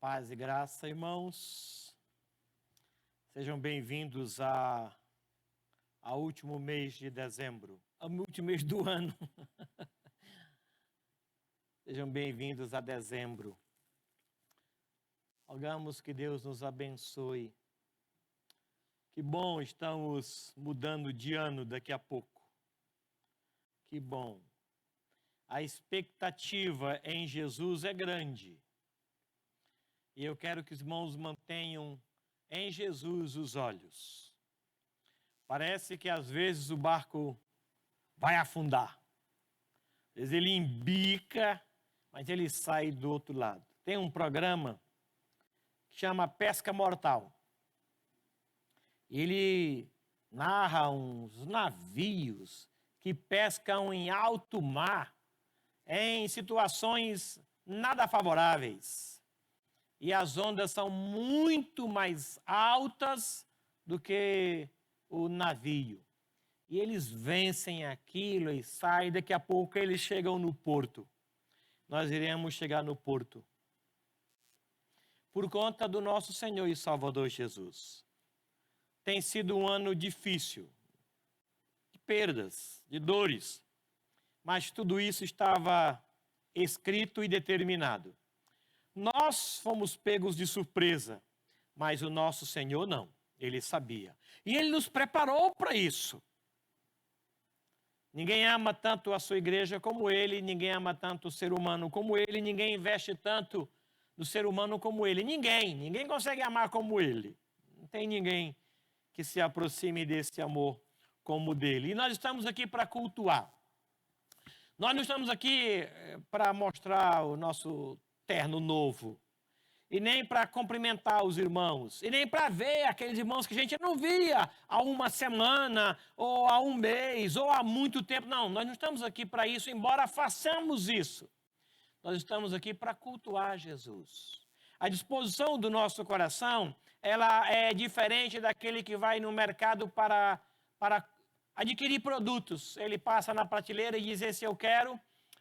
Paz e graça, irmãos. Sejam bem-vindos ao último mês de dezembro, ao último mês do ano. Sejam bem-vindos a dezembro. Rogamos que Deus nos abençoe. Que bom, estamos mudando de ano daqui a pouco. Que bom. A expectativa em Jesus é grande. E eu quero que os irmãos mantenham em Jesus os olhos. Parece que às vezes o barco vai afundar. Às vezes ele embica, mas ele sai do outro lado. Tem um programa que chama Pesca Mortal. Ele narra uns navios que pescam em alto mar, em situações nada favoráveis. E as ondas são muito mais altas do que o navio. E eles vencem aquilo e saem, daqui a pouco eles chegam no porto. Nós iremos chegar no porto. Por conta do nosso Senhor e Salvador Jesus. Tem sido um ano difícil, de perdas, de dores. Mas tudo isso estava escrito e determinado. Nós fomos pegos de surpresa, mas o nosso Senhor não, Ele sabia. E Ele nos preparou para isso. Ninguém ama tanto a sua igreja como Ele, ninguém ama tanto o ser humano como Ele, ninguém investe tanto no ser humano como Ele. Ninguém consegue amar como Ele. Não tem ninguém que se aproxime desse amor como o dele. E nós estamos aqui para cultuar. Nós não estamos aqui para mostrar o nosso terno novo, e nem para cumprimentar os irmãos, e nem para ver aqueles irmãos que a gente não via há uma semana, ou há um mês, ou há muito tempo. Não, nós não estamos aqui para isso, embora façamos isso. Nós estamos aqui para cultuar Jesus. A disposição do nosso coração, ela é diferente daquele que vai no mercado para adquirir produtos. Ele passa na prateleira e diz: esse eu quero,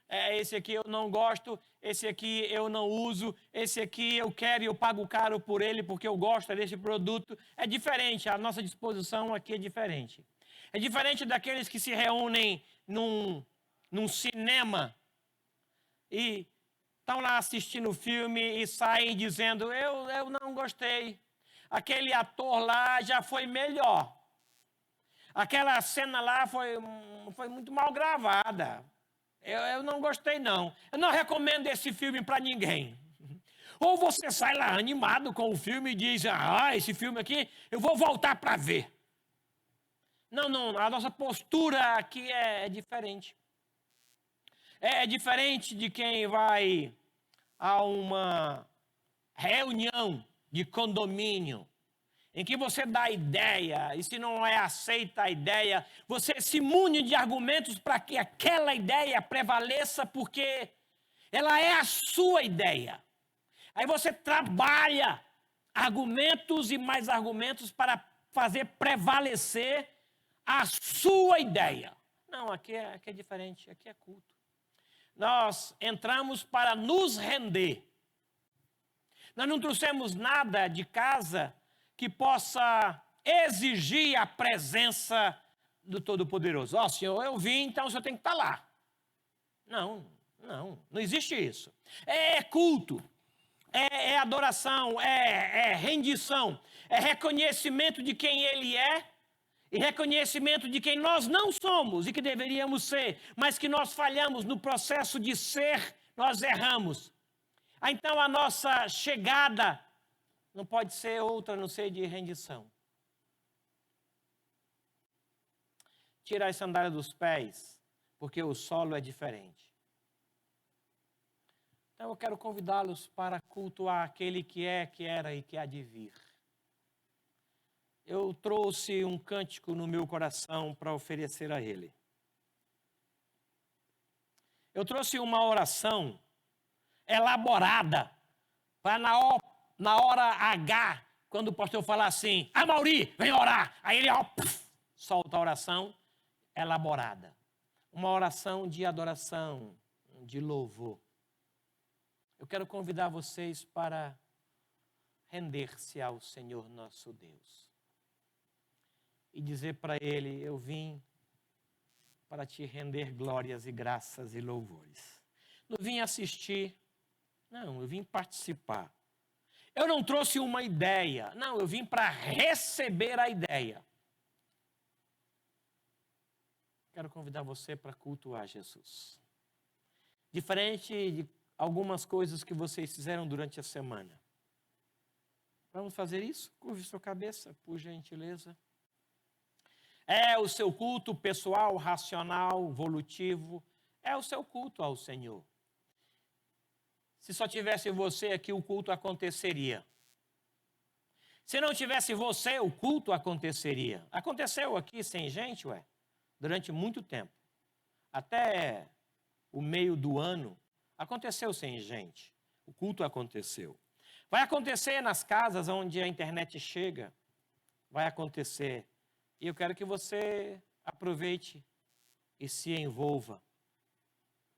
esse aqui eu não gosto, esse aqui eu não uso, esse aqui eu quero e eu pago caro por ele porque eu gosto desse produto. É diferente, a nossa disposição aqui é diferente. É diferente daqueles que se reúnem num cinema e estão lá assistindo o filme e saem dizendo: eu não gostei. Aquele ator lá já foi melhor. Aquela cena lá foi muito mal gravada. Eu não gostei, não. Eu não recomendo esse filme para ninguém. Ou você sai lá animado com o filme e diz: esse filme aqui eu vou voltar para ver. Não, a nossa postura aqui é diferente. É diferente de quem vai a uma reunião de condomínio, em que você dá a ideia, e se não é aceita a ideia, você se mune de argumentos para que aquela ideia prevaleça, porque ela é a sua ideia. Aí você trabalha argumentos e mais argumentos para fazer prevalecer a sua ideia. Não, aqui é diferente, aqui é culto. Nós entramos para nos render. Nós não trouxemos nada de casa que possa exigir a presença do Todo-Poderoso. Senhor, eu vim, então o senhor tem que estar lá. Não existe isso. É culto, é adoração, é rendição, é reconhecimento de quem Ele é e reconhecimento de quem nós não somos e que deveríamos ser, mas que nós falhamos no processo de ser, nós erramos. Então a nossa chegada não pode ser outra a não ser de rendição. Tira as sandálias dos pés, porque o solo é diferente. Então eu quero convidá-los para cultuar aquele que é, que era e que há de vir. Eu trouxe um cântico no meu coração para oferecer a Ele. Eu trouxe uma oração elaborada para na hora H, quando o pastor falar assim: Mauri, vem orar. Aí ele solta a oração elaborada. Uma oração de adoração, de louvor. Eu quero convidar vocês para render-se ao Senhor nosso Deus. E dizer para Ele: eu vim para te render glórias e graças e louvores. Não vim assistir, não, eu vim participar. Eu não trouxe uma ideia, não, eu vim para receber a ideia. Quero convidar você para cultuar Jesus. Diferente de algumas coisas que vocês fizeram durante a semana. Vamos fazer isso? Curve sua cabeça, por gentileza. É o seu culto pessoal, racional, volutivo. É o seu culto ao Senhor. Se só tivesse você aqui, o culto aconteceria. Se não tivesse você, o culto aconteceria. Aconteceu aqui sem gente, durante muito tempo. Até o meio do ano, aconteceu sem gente. O culto aconteceu. Vai acontecer nas casas onde a internet chega. Vai acontecer. E eu quero que você aproveite e se envolva.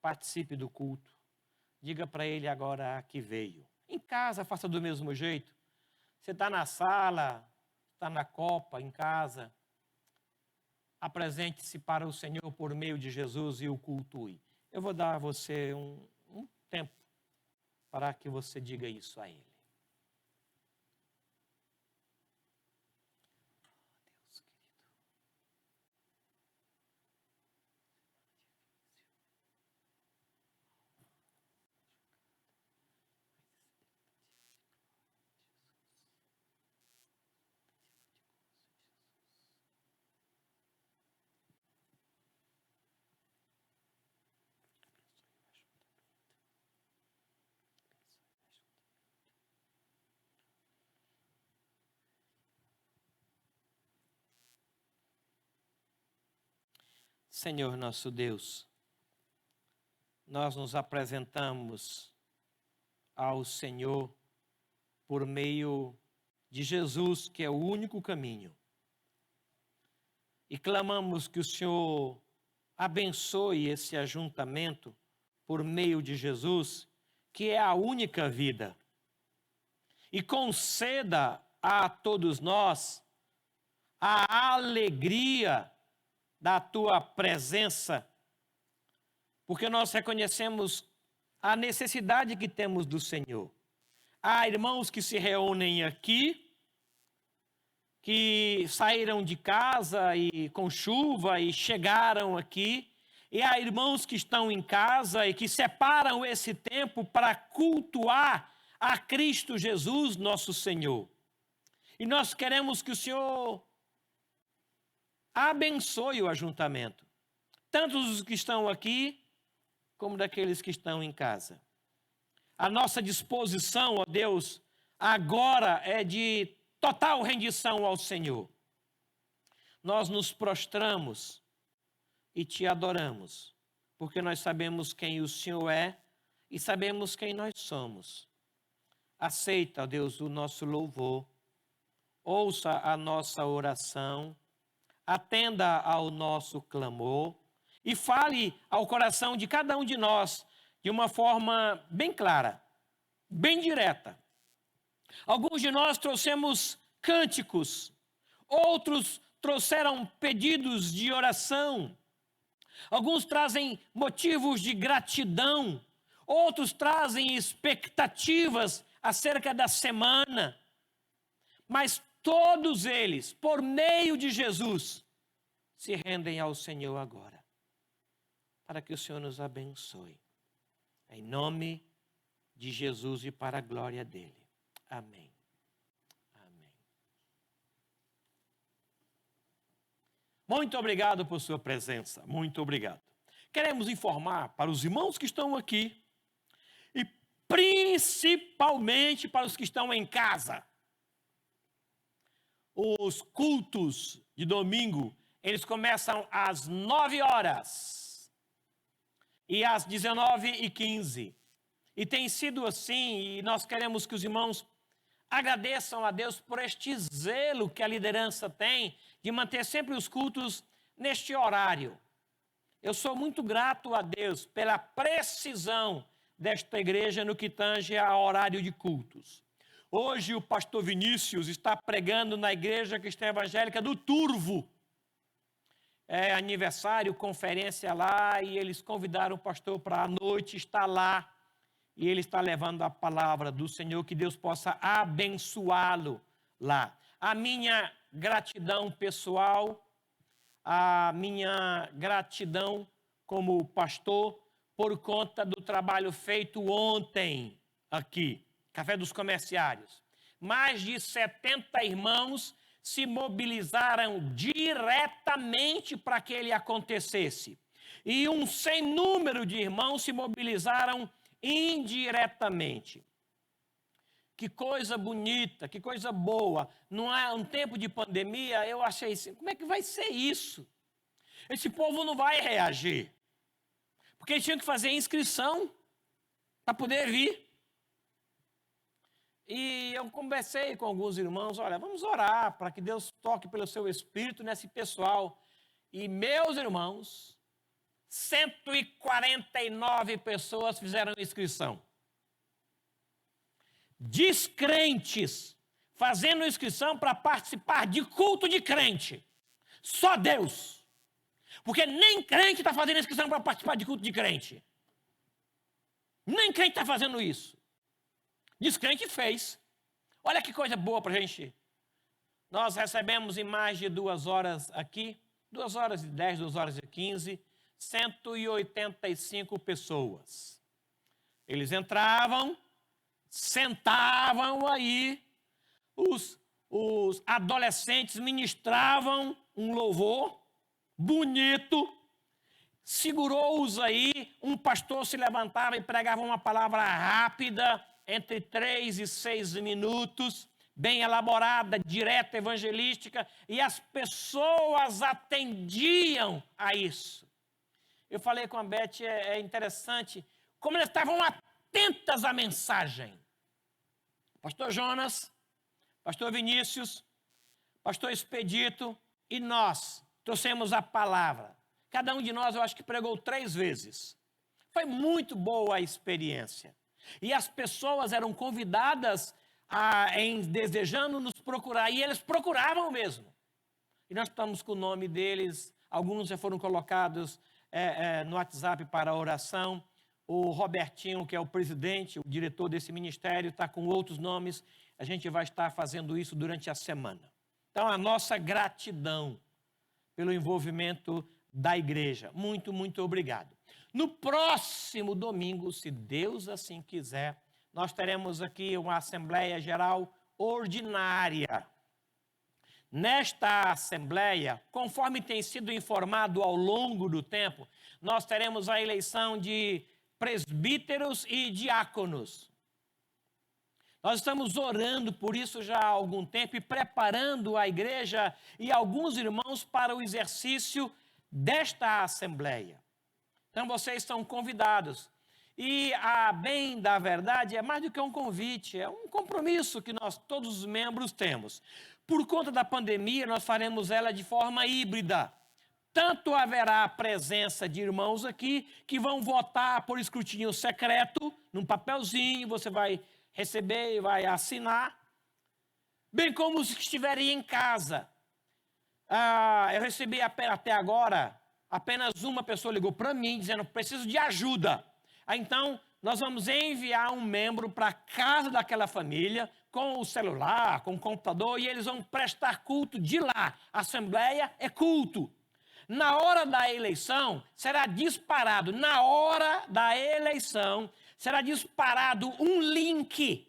Participe do culto. Diga para Ele agora que veio. Em casa, faça do mesmo jeito. Você está na sala, está na copa, em casa. Apresente-se para o Senhor por meio de Jesus e o cultue. Eu vou dar a você um tempo para que você diga isso a Ele. Senhor nosso Deus, nós nos apresentamos ao Senhor por meio de Jesus, que é o único caminho. E clamamos que o Senhor abençoe esse ajuntamento por meio de Jesus, que é a única vida. E conceda a todos nós a alegria da tua presença, porque nós reconhecemos a necessidade que temos do Senhor. Há irmãos que se reúnem aqui, que saíram de casa e com chuva e chegaram aqui, e há irmãos que estão em casa e que separam esse tempo para cultuar a Cristo Jesus, nosso Senhor. E nós queremos que o Senhor abençoe o ajuntamento, tanto os que estão aqui, como daqueles que estão em casa. A nossa disposição, ó Deus, agora é de total rendição ao Senhor. Nós nos prostramos e te adoramos, porque nós sabemos quem o Senhor é e sabemos quem nós somos. Aceita, ó Deus, o nosso louvor, ouça a nossa oração, atenda ao nosso clamor e fale ao coração de cada um de nós de uma forma bem clara, bem direta. Alguns de nós trouxemos cânticos, outros trouxeram pedidos de oração, alguns trazem motivos de gratidão, outros trazem expectativas acerca da semana, mas todos eles, por meio de Jesus, se rendem ao Senhor agora, para que o Senhor nos abençoe. Em nome de Jesus e para a glória dele. Amém. Amém. Muito obrigado por sua presença. Muito obrigado. Queremos informar para os irmãos que estão aqui e principalmente para os que estão em casa. Os cultos de domingo, eles começam às 9 horas e às 19h15. E tem sido assim, e nós queremos que os irmãos agradeçam a Deus por este zelo que a liderança tem de manter sempre os cultos neste horário. Eu sou muito grato a Deus pela precisão desta igreja no que tange ao horário de cultos. Hoje o pastor Vinícius está pregando na igreja cristã evangélica do Turvo. É aniversário, conferência lá, e eles convidaram o pastor para a noite estar lá. E ele está levando a palavra do Senhor, que Deus possa abençoá-lo lá. A minha gratidão pessoal, a minha gratidão como pastor, por conta do trabalho feito ontem aqui, Café dos Comerciários. Mais de 70 irmãos se mobilizaram diretamente para que ele acontecesse. E um sem número de irmãos se mobilizaram indiretamente. Que coisa bonita, que coisa boa. Não é um tempo de pandemia, eu achei assim, como é que vai ser isso? Esse povo não vai reagir. Porque eles tinham que fazer inscrição para poder vir. E eu conversei com alguns irmãos, olha, vamos orar para que Deus toque pelo seu espírito nesse pessoal. E meus irmãos, 149 pessoas fizeram inscrição. Descrentes fazendo inscrição para participar de culto de crente. Só Deus. Porque nem crente está fazendo inscrição para participar de culto de crente. Nem crente está fazendo isso. Descrente fez. Olha que coisa boa para a gente. Nós recebemos em mais de 2 horas aqui, 2h10, 2h15, 185 pessoas. Eles entravam, sentavam aí, os adolescentes ministravam um louvor bonito, segurou-os aí, um pastor se levantava e pregava uma palavra rápida, entre 3 e 6 minutos, bem elaborada, direta, evangelística, e as pessoas atendiam a isso. Eu falei com a Beth, é interessante, como eles estavam atentas à mensagem. Pastor Jonas, pastor Vinícius, pastor Expedito e nós trouxemos a palavra. Cada um de nós, eu acho que pregou 3 vezes. Foi muito boa a experiência. E as pessoas eram convidadas desejando nos procurar, e eles procuravam mesmo. E nós estamos com o nome deles, alguns já foram colocados no WhatsApp para oração. O Robertinho, que é o presidente, o diretor desse ministério, está com outros nomes. A gente vai estar fazendo isso durante a semana. Então, a nossa gratidão pelo envolvimento da igreja. Muito, muito obrigado. No próximo domingo, se Deus assim quiser, nós teremos aqui uma Assembleia Geral Ordinária. Nesta Assembleia, conforme tem sido informado ao longo do tempo, nós teremos a eleição de presbíteros e diáconos. Nós estamos orando por isso já há algum tempo e preparando a igreja e alguns irmãos para o exercício desta Assembleia. Então, vocês estão convidados. E, a bem da verdade, é mais do que um convite, é um compromisso que nós, todos os membros, temos. Por conta da pandemia, nós faremos ela de forma híbrida. Tanto haverá a presença de irmãos aqui que vão votar por escrutínio secreto, num papelzinho, você vai receber e vai assinar, bem como os que estiverem em casa. Eu recebi até agora, apenas uma pessoa ligou para mim dizendo que preciso de ajuda. Então, nós vamos enviar um membro para a casa daquela família, com o celular, com o computador, e eles vão prestar culto de lá. A Assembleia é culto. Na hora da eleição, será disparado, será disparado um link.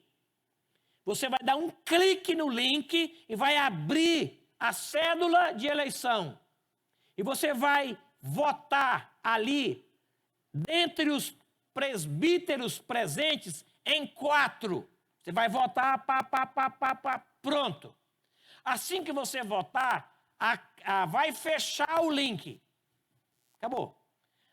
Você vai dar um clique no link e vai abrir a cédula de eleição. E você vai votar ali, dentre os presbíteros presentes, em 4. Você vai votar, pronto. Assim que você votar, vai fechar o link. Acabou.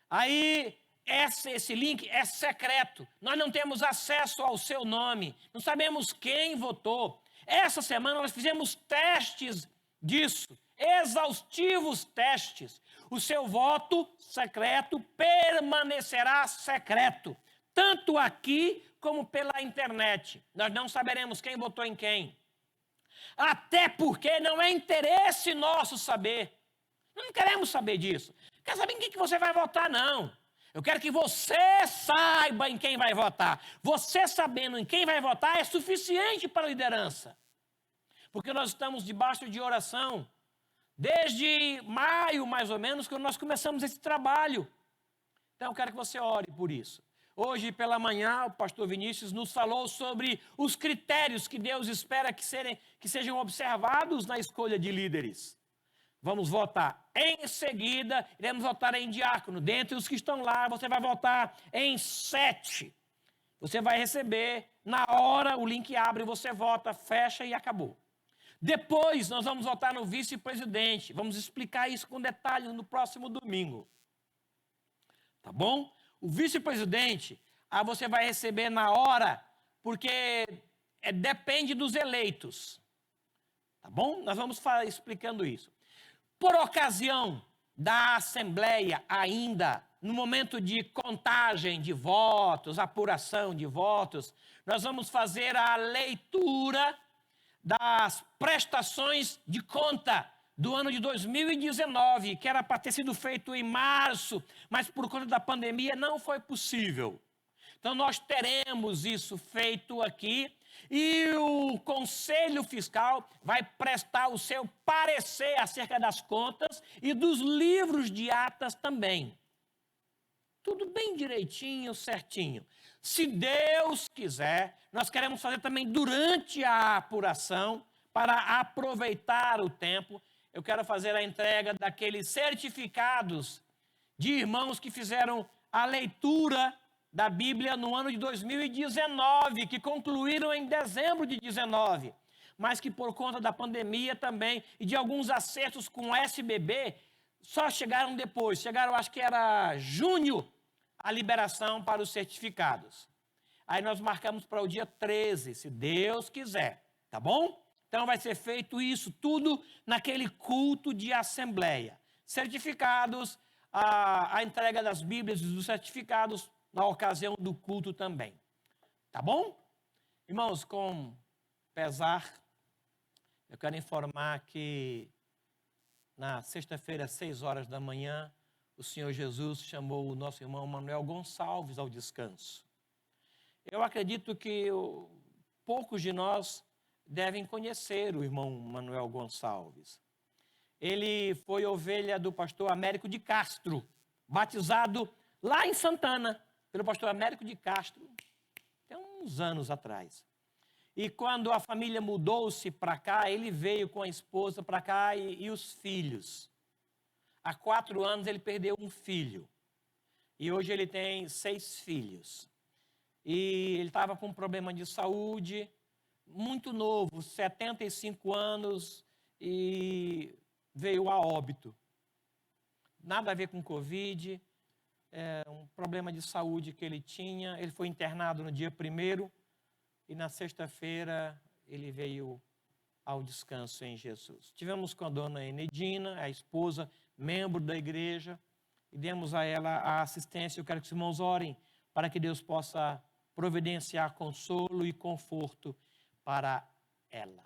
Aí, esse link é secreto. Nós não temos acesso ao seu nome. Não sabemos quem votou. Essa semana nós fizemos testes disso. Exaustivos testes. O seu voto secreto permanecerá secreto. Tanto aqui como pela internet. Nós não saberemos quem votou em quem. Até porque não é interesse nosso saber. Nós não queremos saber disso. Não quero saber em quem que você vai votar, não. Eu quero que você saiba em quem vai votar. Você sabendo em quem vai votar é suficiente para a liderança. Porque nós estamos debaixo de oração desde maio, mais ou menos, quando nós começamos esse trabalho. Então, eu quero que você ore por isso. Hoje, pela manhã, o pastor Vinícius nos falou sobre os critérios que Deus espera que sejam observados na escolha de líderes. Vamos votar. Em seguida, iremos votar em diácono. Dentre os que estão lá, você vai votar em 7. Você vai receber, na hora, o link abre, você vota, fecha e acabou. Depois, nós vamos votar no vice-presidente. Vamos explicar isso com detalhes no próximo domingo. Tá bom? O vice-presidente, você vai receber na hora, porque depende dos eleitos. Tá bom? Nós vamos explicando isso. Por ocasião da Assembleia ainda, no momento de contagem de votos, apuração de votos, nós vamos fazer a leitura das prestações de conta do ano de 2019, que era para ter sido feito em março, mas por conta da pandemia não foi possível. Então, nós teremos isso feito aqui e o Conselho Fiscal vai prestar o seu parecer acerca das contas e dos livros de atas também. Tudo bem direitinho, certinho. Se Deus quiser, nós queremos fazer também durante a apuração, para aproveitar o tempo. Eu quero fazer a entrega daqueles certificados de irmãos que fizeram a leitura da Bíblia no ano de 2019, que concluíram em dezembro de 2019, mas que por conta da pandemia também e de alguns acertos com o SBB, só chegaram depois. Chegaram, acho que era junho, a liberação para os certificados. Aí nós marcamos para o dia 13, se Deus quiser, tá bom? Então vai ser feito isso tudo naquele culto de assembleia. Certificados, a entrega das Bíblias e dos certificados na ocasião do culto também. Tá bom? Irmãos, com pesar, eu quero informar que na sexta-feira, às 6 horas da manhã, o Senhor Jesus chamou o nosso irmão Manuel Gonçalves ao descanso. Eu acredito que poucos de nós devem conhecer o irmão Manuel Gonçalves. Ele foi ovelha do pastor Américo de Castro, batizado lá em Santana, pelo pastor Américo de Castro, tem uns anos atrás. E quando a família mudou-se para cá, ele veio com a esposa para cá e os filhos. Há 4 anos ele perdeu um filho. E hoje ele tem 6 filhos. E ele estava com um problema de saúde, muito novo, 75 anos, e veio a óbito. Nada a ver com Covid, um problema de saúde que ele tinha. Ele foi internado no dia 1º e na sexta-feira ele veio ao descanso em Jesus. Tivemos com a dona Enedina, a esposa, membro da igreja, e demos a ela a assistência. Eu quero que os irmãos orem para que Deus possa providenciar consolo e conforto para ela.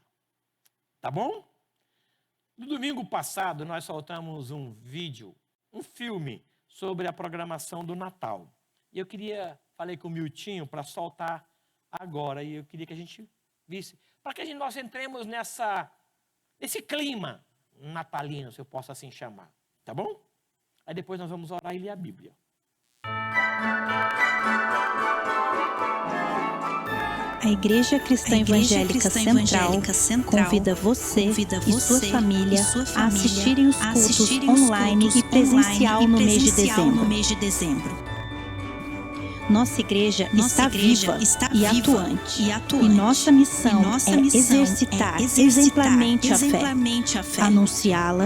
Tá bom? No domingo passado, nós soltamos um vídeo, um filme, sobre a programação do Natal. E eu falei com o Miltinho para soltar agora, e eu queria que a gente visse, para que nós entremos nesse clima natalino, se eu posso assim chamar. Tá bom? Aí depois nós vamos orar e ler a Bíblia. A Igreja Cristã Evangélica Central convida você e sua família a assistirem os cultos online e presencial no mês de dezembro. Nossa igreja está viva e atuante. E nossa missão é exercitar exemplarmente a fé, anunciá-la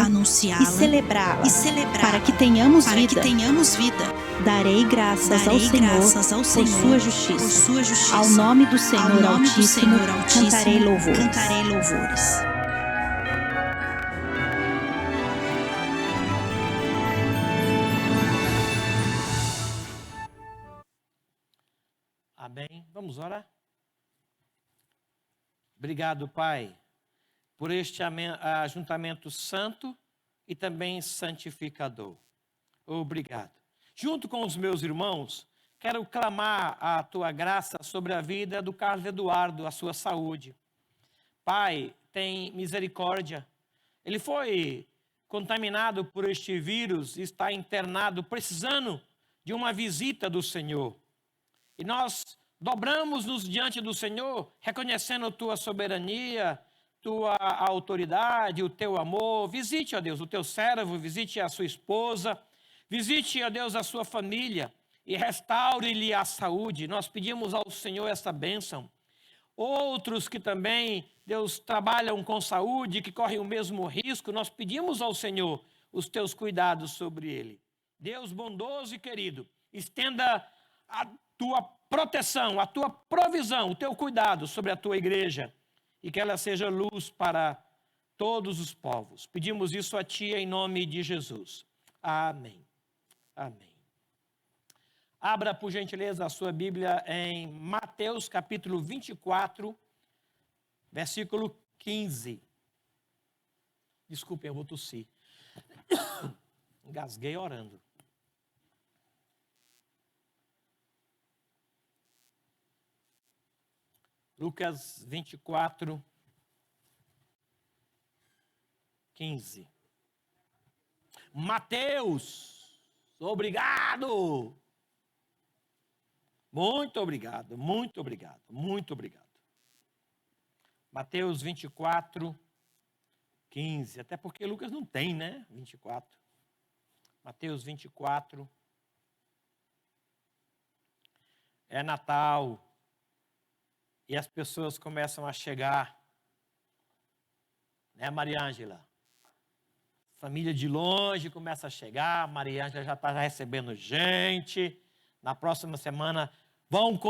e celebrá-la, para que tenhamos vida. Darei graças ao Senhor por sua justiça. Ao nome do Senhor Altíssimo, cantarei louvores. Amém. Vamos orar? Obrigado, Pai, por este ajuntamento santo e também santificador. Obrigado. Junto com os meus irmãos, quero clamar a Tua graça sobre a vida do Carlos Eduardo, a sua saúde. Pai, tem misericórdia. Ele foi contaminado por este vírus e está internado, precisando de uma visita do Senhor. E nós dobramos-nos diante do Senhor, reconhecendo a Tua soberania, Tua autoridade, o Teu amor. Visite, ó Deus, o Teu servo, visite a sua esposa, visite, ó Deus, a sua família e restaure-lhe a saúde. Nós pedimos ao Senhor essa bênção. Outros que também, Deus, trabalham com saúde, que correm o mesmo risco, nós pedimos ao Senhor os Teus cuidados sobre ele. Deus bondoso e querido, estenda a Tua proteção, a Tua provisão, o Teu cuidado sobre a Tua igreja e que ela seja luz para todos os povos. Pedimos isso a Ti em nome de Jesus. Amém. Amém. Abra, por gentileza, a sua Bíblia em Mateus, capítulo 24, versículo 15. Desculpem, eu vou tossir. Engasguei orando. Lucas 24, 15. Mateus, obrigado. Muito obrigado, muito obrigado, muito obrigado. Mateus 24, 15. Até porque Lucas não tem, né? 24. Mateus 24. É Natal. E as pessoas começam a chegar. Né, Maria Ângela? Família de longe começa a chegar. Maria Ângela já está recebendo gente. Na próxima semana vamos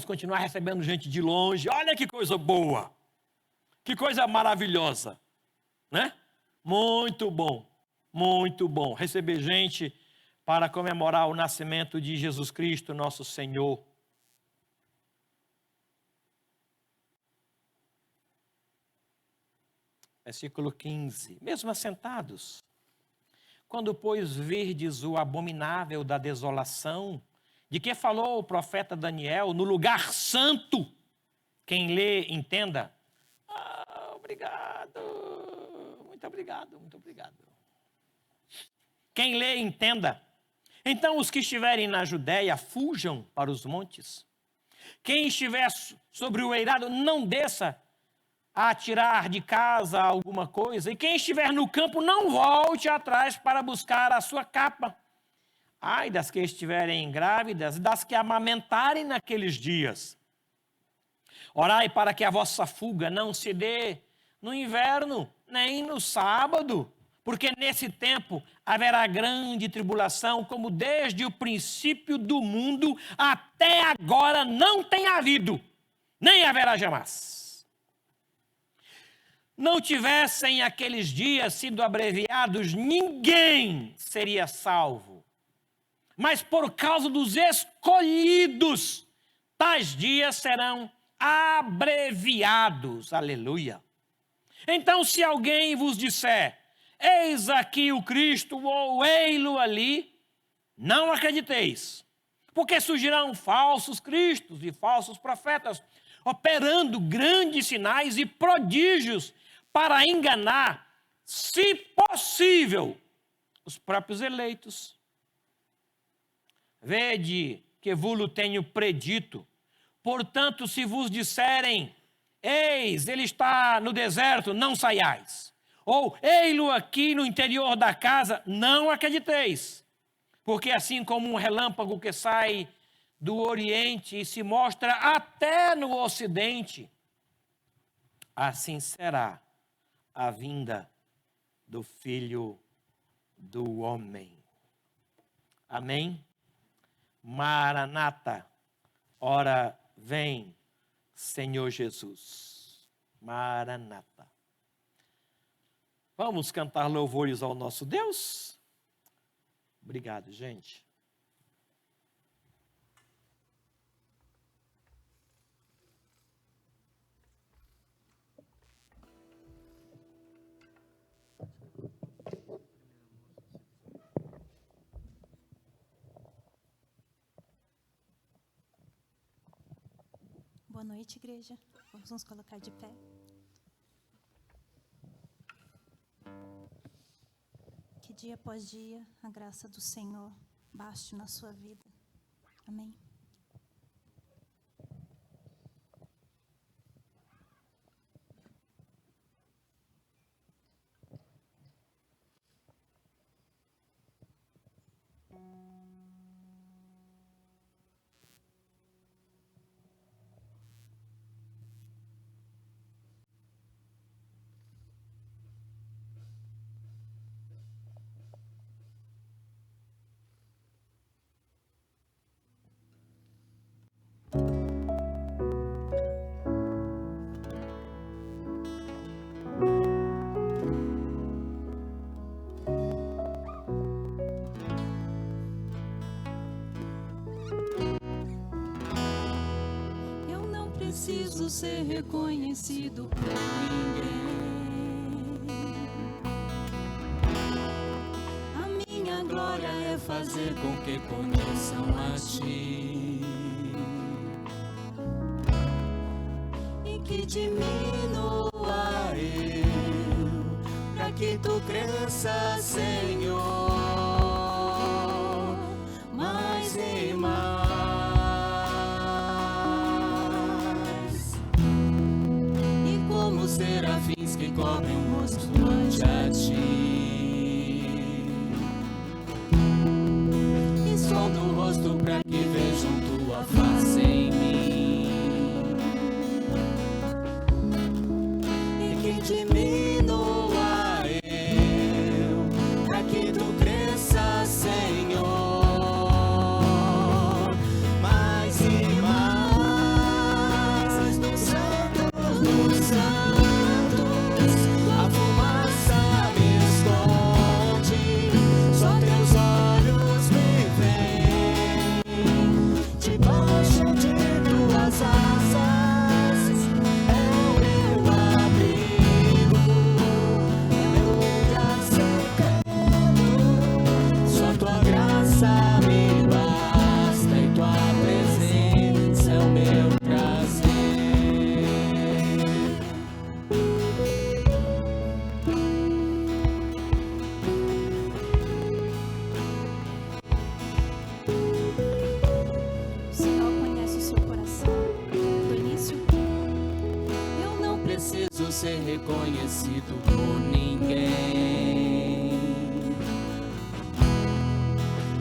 continuar recebendo gente de longe. Olha que coisa boa, que coisa maravilhosa, né? Muito bom receber gente para comemorar o nascimento de Jesus Cristo, nosso Senhor. Versículo 15. Mesmo assentados, quando, pois, virdes o abominável da desolação, de que falou o profeta Daniel, no lugar santo, quem lê, entenda. Obrigado. Muito obrigado. Quem lê, entenda. Então, os que estiverem na Judéia, fujam para os montes. Quem estiver sobre o eirado, não desça a tirar de casa alguma coisa. E quem estiver no campo, não volte atrás para buscar a sua capa. Ai das que estiverem grávidas e das que amamentarem naqueles dias. Orai para que a vossa fuga não se dê no inverno, nem no sábado, porque nesse tempo haverá grande tribulação, como desde o princípio do mundo até agora não tem havido, nem haverá jamais. Não tivessem aqueles dias sido abreviados, ninguém seria salvo. Mas por causa dos escolhidos, tais dias serão abreviados. Aleluia. Então, se alguém vos disser, eis aqui o Cristo, ou ei-lo ali, não acrediteis, porque surgirão falsos cristos e falsos profetas, operando grandes sinais e prodígios para enganar, se possível, os próprios eleitos. Vede que vos tenho predito. Portanto, se vos disserem, eis, ele está no deserto, não saiais. Ou, ei-lo aqui no interior da casa, não acrediteis. Porque assim como um relâmpago que sai do Oriente e se mostra até no Ocidente, assim será a vinda do Filho do Homem. Amém? Maranata, ora vem, Senhor Jesus. Maranata. Vamos cantar louvores ao nosso Deus? Obrigado, gente. Boa noite, igreja. Vamos nos colocar de pé. Que dia após dia a graça do Senhor baste na sua vida. Amém. Preciso ser reconhecido por ninguém. A minha glória é fazer com que conheçam a Ti e que diminua eu, para que Tu cresça, Senhor, mais e mais. Serafins que cobrem o rosto ante a Ti, esconda o rosto para que vejam Tua face em mim, e que diminua eu, para que Tu cresça, Senhor, mais e preciso ser reconhecido por ninguém.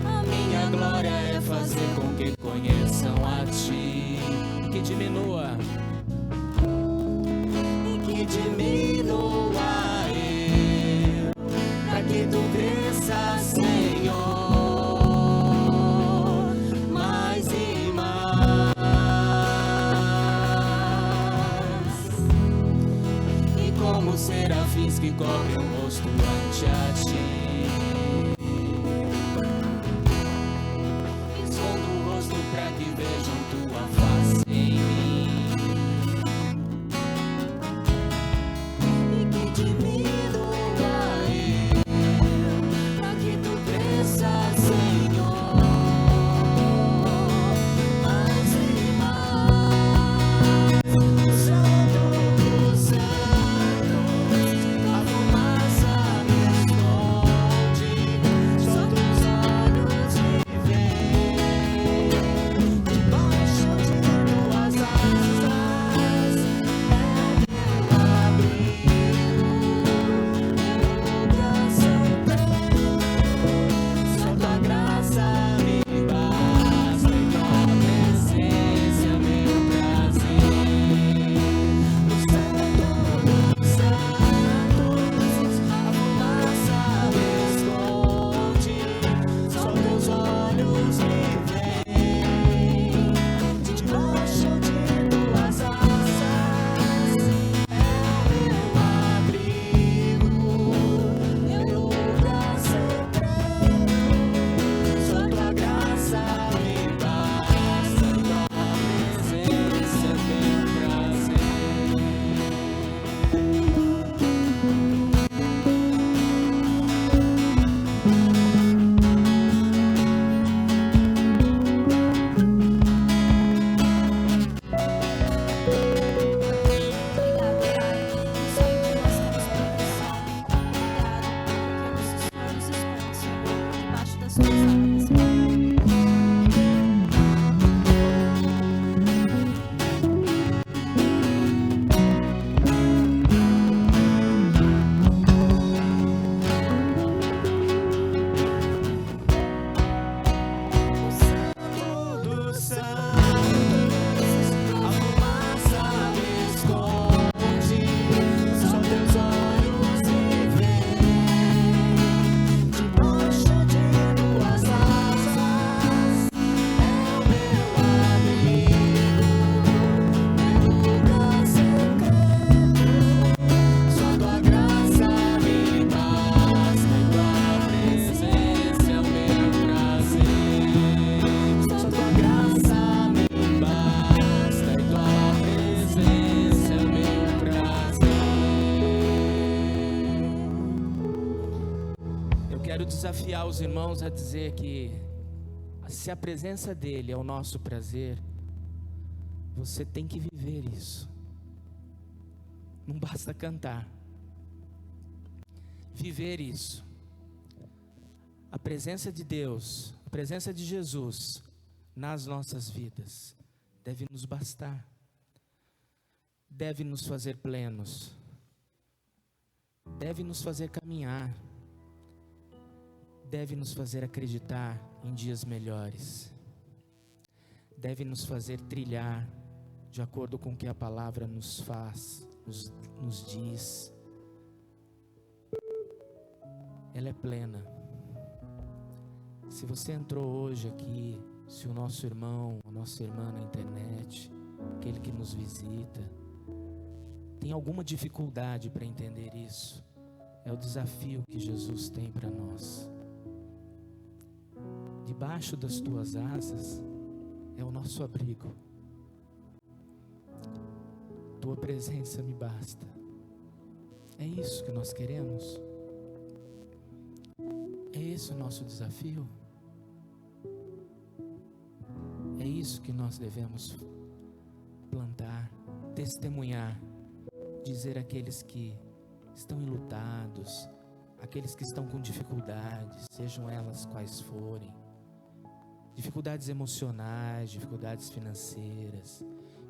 A minha glória é fazer com que conheçam a Ti, que diminua e que diminua eu, pra que Tu cresça, Senhor, mais e mais. E como serafins que cobrem o rosto ante a Ti, escondo o rosto pra que vejam Tua face em mim, e que diminua eu, pra que Tu cresça, Senhor, mais e mais. Santo dos santos, a fumaça me esconde, só Teus olhos me veem, debaixo de Tuas asas é meu abrigo, meu lugar secreto. Só Tua graça me basta e Tua presença é meu prazer. No santo dos santos, a fumaça me esconde, só Teus olhos me veem, debaixo de Tuas asas é meu abrigo, meu lugar secreto. Só Tua graça me basta e Tua presença tem prazer. Obrigado, Pai. Eu sei que nós temos proteção. Obrigado, porque o Senhor nos esconde, Senhor, debaixo das Tuas asas, Pai. O santo dos santos, a fumaça me esconde, só Teus olhos me veem, debaixo de Tuas asas é o meu abrigo, meu lugar secreto. Só Tua graça me basta e Tua presença é o meu prazer. Só Tua graça me basta e Tua presença é o meu prazer. Eu quero desafiar os irmãos a dizer que se a presença dEle é o nosso prazer, você tem que viver isso. Não basta cantar. Viver isso. A presença de Deus, a presença de Jesus nas nossas vidas deve nos bastar. Deve nos fazer plenos. Deve nos fazer caminhar. Deve nos fazer acreditar em dias melhores. Deve nos fazer trilhar de acordo com o que a palavra nos faz, nos diz. Ela é plena. Se você entrou hoje aqui, se o nosso irmão, a nossa irmã na internet, aquele que nos visita, tem alguma dificuldade para entender isso, é o desafio que Jesus tem para nós. Debaixo das Tuas asas é o nosso abrigo. Tua presença me basta. É isso que nós queremos? É esse o nosso desafio? É isso que nós devemos plantar, testemunhar, dizer àqueles que estão enlutados, aqueles que estão com dificuldades, sejam elas quais forem, dificuldades emocionais, dificuldades financeiras,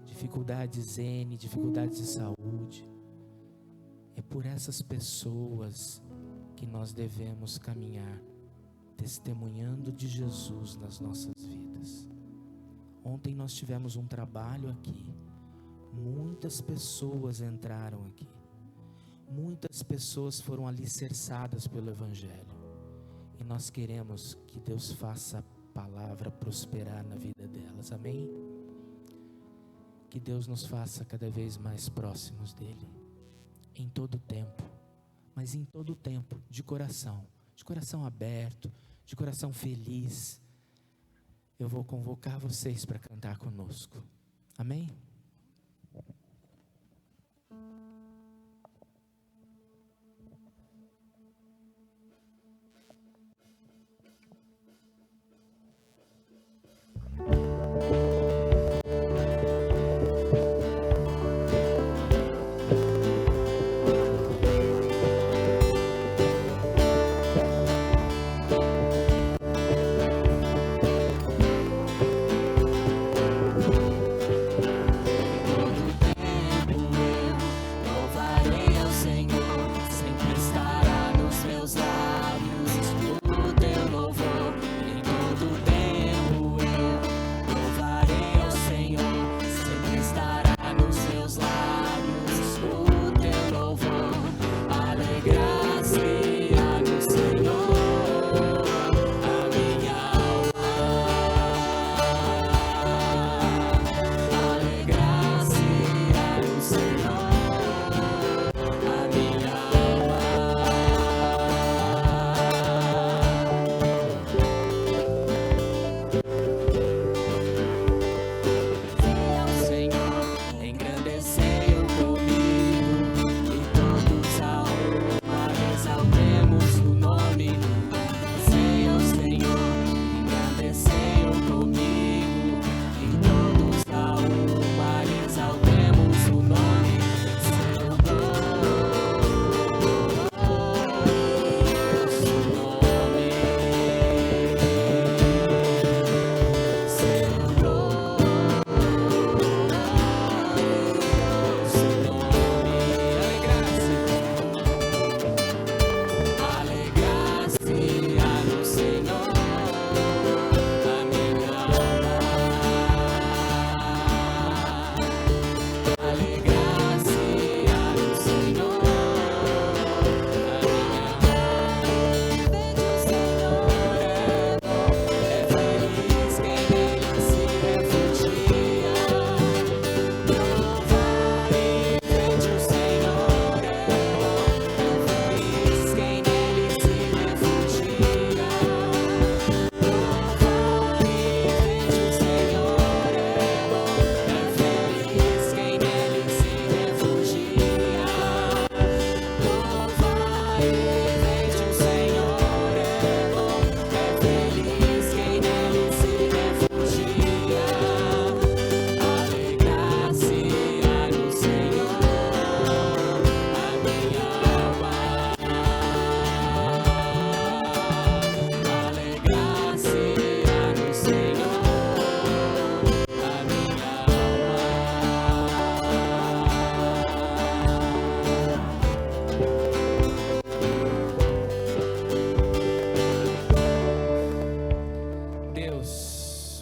dificuldades dificuldades de saúde, É por essas pessoas que nós devemos caminhar, testemunhando de Jesus nas nossas vidas. Ontem nós tivemos um trabalho aqui. Muitas pessoas entraram aqui. Muitas pessoas foram alicerçadas pelo Evangelho. E nós queremos que Deus faça a palavra prosperar na vida delas. Amém? Que Deus nos faça cada vez mais próximos dEle. Em todo tempo. Mas em todo tempo, de coração aberto, de coração feliz. Eu vou convocar vocês para cantar conosco. Amém?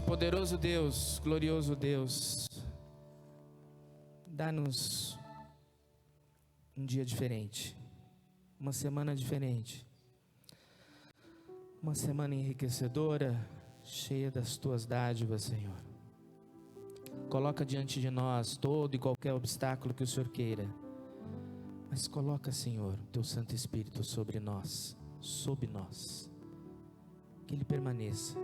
Poderoso Deus, glorioso Deus, dá-nos um dia diferente, uma semana diferente, uma semana enriquecedora, cheia das tuas dádivas, Senhor. Coloca diante de nós todo e qualquer obstáculo que o Senhor queira, mas coloca, Senhor, teu Santo Espírito sobre nós, que Ele permaneça,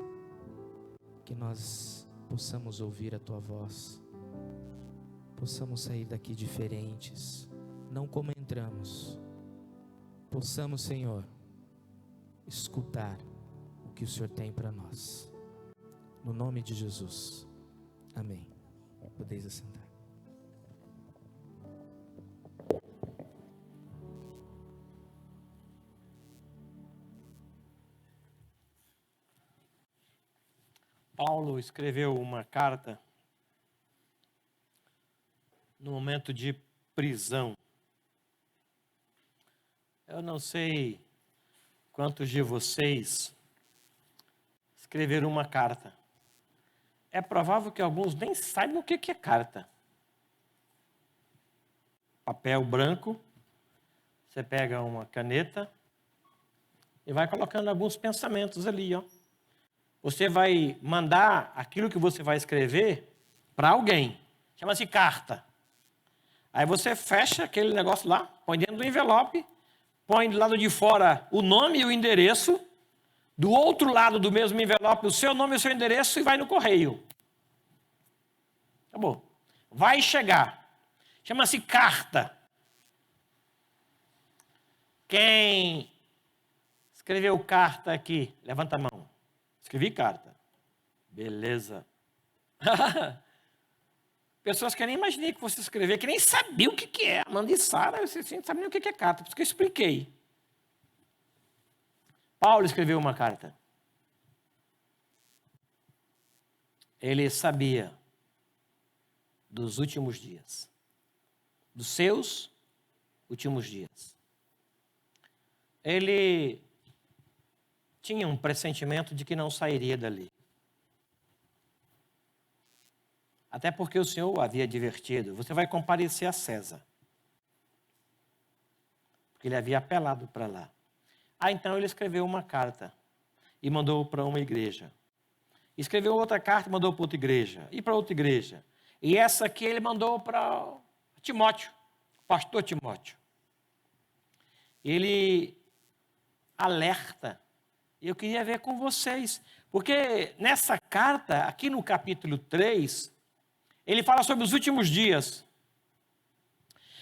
que nós possamos ouvir a tua voz, possamos sair daqui diferentes, não como entramos, possamos, Senhor, escutar o que o Senhor tem para nós, no nome de Jesus, amém. Podeis assentar. Paulo escreveu uma carta no momento de prisão. Eu não sei quantos de vocês escreveram uma carta. É provável que alguns nem saibam o que é carta. Papel branco, você pega uma caneta e vai colocando alguns pensamentos ali, ó. Você vai mandar aquilo que você vai escrever para alguém. Chama-se carta. Aí você fecha aquele negócio lá, põe dentro do envelope, põe do lado de fora o nome e o endereço, do outro lado do mesmo envelope o seu nome e o seu endereço e vai no correio. Acabou. Vai chegar. Chama-se carta. Quem escreveu carta aqui? Levanta a mão. Escrevi carta. Beleza. Pessoas que eu nem imaginei que você escrever, que nem sabia o que é. Amanda e Sara, você não sabe nem o que é carta, por isso que eu expliquei. Paulo escreveu uma carta. Ele sabia dos últimos dias. Dos seus últimos dias. Ele tinha um pressentimento de que não sairia dali. Até porque o Senhor o havia advertido, você vai comparecer a César. Porque ele havia apelado para lá. Então ele escreveu uma carta e mandou para uma igreja. Escreveu outra carta e mandou para outra igreja. E para outra igreja. E essa aqui ele mandou para Timóteo, pastor Timóteo. Ele alerta. Eu queria ver com vocês. Porque nessa carta, aqui no capítulo 3, ele fala sobre os últimos dias.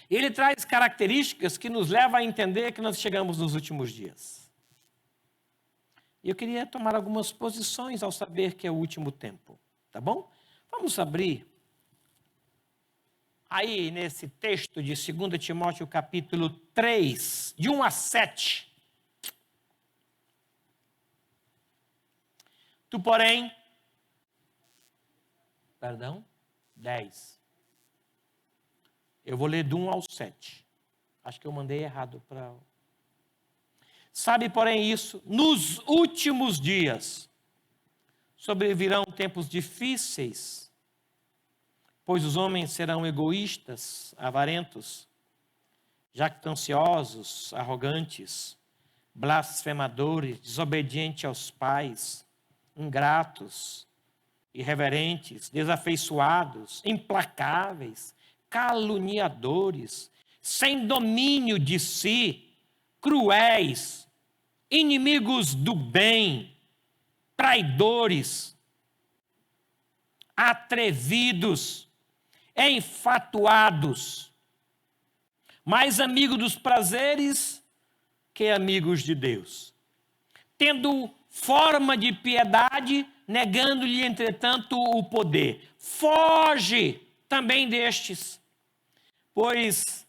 Ele traz características que nos levam a entender que nós chegamos nos últimos dias. E eu queria tomar algumas posições ao saber que é o último tempo. Tá bom? Vamos abrir aí nesse texto de 2 Timóteo capítulo 3, de 1 a 7. Tu, porém, 10. Eu vou ler do 1 ao 7. Acho que eu mandei errado para... Sabe, porém, isso, nos últimos dias sobrevirão tempos difíceis, pois os homens serão egoístas, avarentos, jactanciosos, arrogantes, blasfemadores, desobedientes aos pais, ingratos, irreverentes, desafeiçoados, implacáveis, caluniadores, sem domínio de si, cruéis, inimigos do bem, traidores, atrevidos, enfatuados, mais amigos dos prazeres que amigos de Deus, tendo forma de piedade, negando-lhe, entretanto, o poder. Foge também destes, pois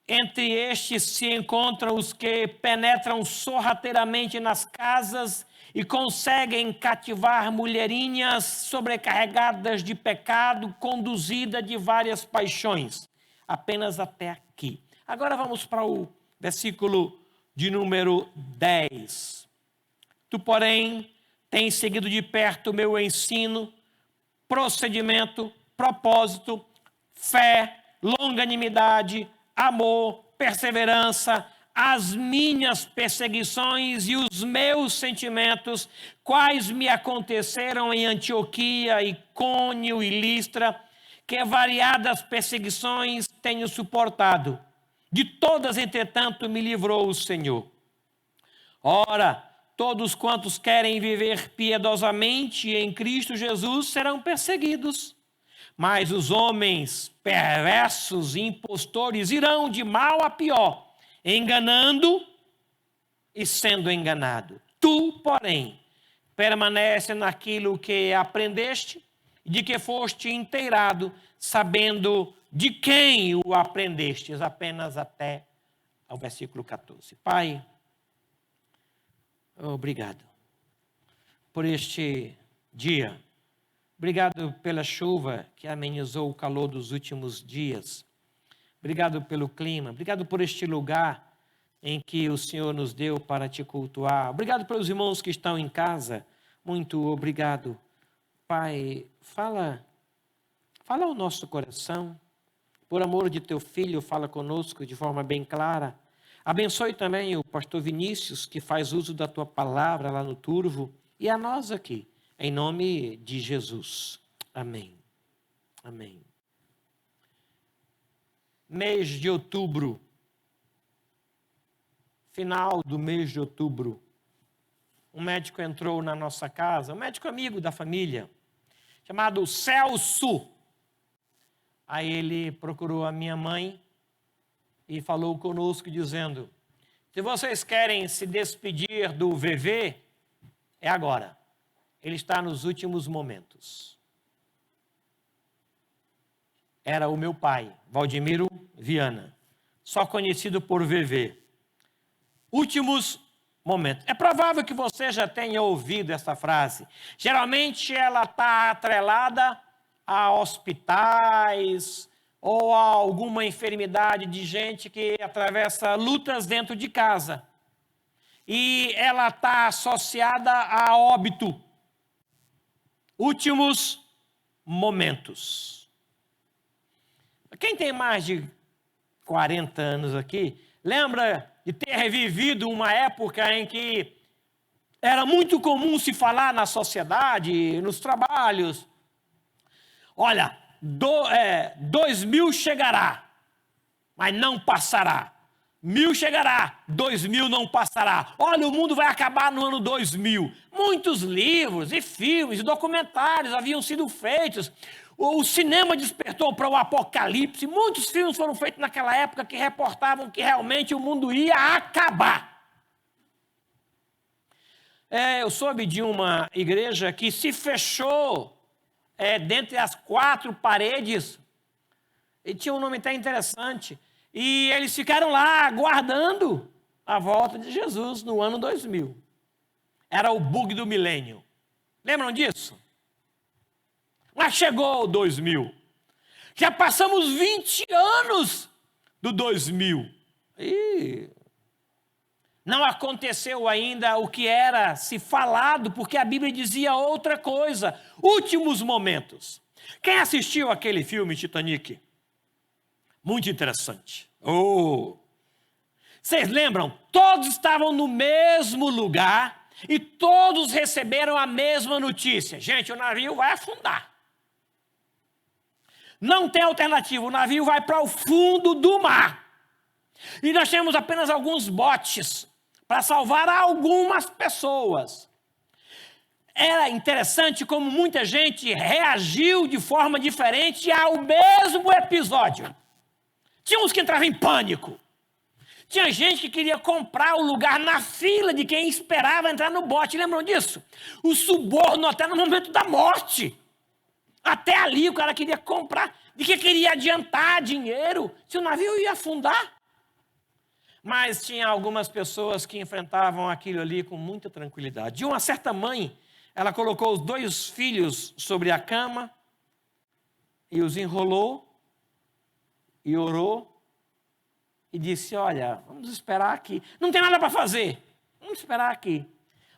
entre estes se encontram os que penetram sorrateiramente nas casas e conseguem cativar mulherinhas sobrecarregadas de pecado, conduzida de várias paixões. Apenas até aqui. Agora vamos para o versículo de número 10. Tu, porém, tens seguido de perto o meu ensino, procedimento, propósito, fé, longanimidade, amor, perseverança, as minhas perseguições e os meus sentimentos, quais me aconteceram em Antioquia, Icônio e Listra, que variadas perseguições tenho suportado. De todas, entretanto, me livrou o Senhor. Ora, todos quantos querem viver piedosamente em Cristo Jesus serão perseguidos. Mas os homens perversos e impostores irão de mal a pior, enganando e sendo enganado. Tu, porém, permanece naquilo que aprendeste, de que foste inteirado, sabendo de quem o aprendestes, apenas até ao versículo 14. Pai, obrigado por este dia. Obrigado pela chuva que amenizou o calor dos últimos dias. Obrigado pelo clima. Obrigado por este lugar em que o Senhor nos deu para te cultuar. Obrigado pelos irmãos que estão em casa. Muito obrigado. Pai, fala ao nosso coração. Por amor de teu filho, fala conosco de forma bem clara. Abençoe também o pastor Vinícius, que faz uso da tua palavra lá no Turvo, e a nós aqui, em nome de Jesus. Amém. Amém. Mês de outubro. Final do mês de outubro. Um médico entrou na nossa casa, um médico amigo da família, chamado Celso. Aí ele procurou a minha mãe e falou conosco dizendo: se vocês querem se despedir do VV, é agora. Ele está nos últimos momentos. Era o meu pai, Valdemiro Viana, só conhecido por VV. Últimos momentos. É provável que você já tenha ouvido essa frase. Geralmente ela está atrelada a hospitais ou a alguma enfermidade de gente que atravessa lutas dentro de casa. E ela está associada a óbito. Últimos momentos. Quem tem mais de 40 anos aqui, lembra de ter revivido uma época em que era muito comum se falar na sociedade, nos trabalhos: olha, 2000 chegará, mas não passará. 1000 chegará, 2000 não passará. Olha, o mundo vai acabar no ano 2000. Muitos livros e filmes e documentários haviam sido feitos. O cinema despertou para o apocalipse. Muitos filmes foram feitos naquela época que reportavam que realmente o mundo ia acabar. Eu soube de uma igreja que se fechou dentre as 4 paredes. E tinha um nome até interessante. E eles ficaram lá aguardando a volta de Jesus no ano 2000. Era o bug do milênio. Lembram disso? Mas chegou o 2000. Já passamos 20 anos do 2000. E não aconteceu ainda o que era se falado, porque a Bíblia dizia outra coisa. Últimos momentos. Quem assistiu aquele filme Titanic? Muito interessante. Vocês lembram? Todos estavam no mesmo lugar e todos receberam a mesma notícia. Gente, o navio vai afundar. Não tem alternativa, o navio vai para o fundo do mar. E nós temos apenas alguns botes para salvar algumas pessoas. Era interessante como muita gente reagiu de forma diferente ao mesmo episódio. Tinha uns que entravam em pânico. Tinha gente que queria comprar o lugar na fila de quem esperava entrar no bote. Lembram disso? O suborno até no momento da morte. Até ali o cara queria comprar, de que queria adiantar dinheiro, se o navio ia afundar. Mas tinha algumas pessoas que enfrentavam aquilo ali com muita tranquilidade. De uma certa mãe, ela colocou os 2 filhos sobre a cama e os enrolou e orou e disse: olha, vamos esperar aqui. Não tem nada para fazer, vamos esperar aqui.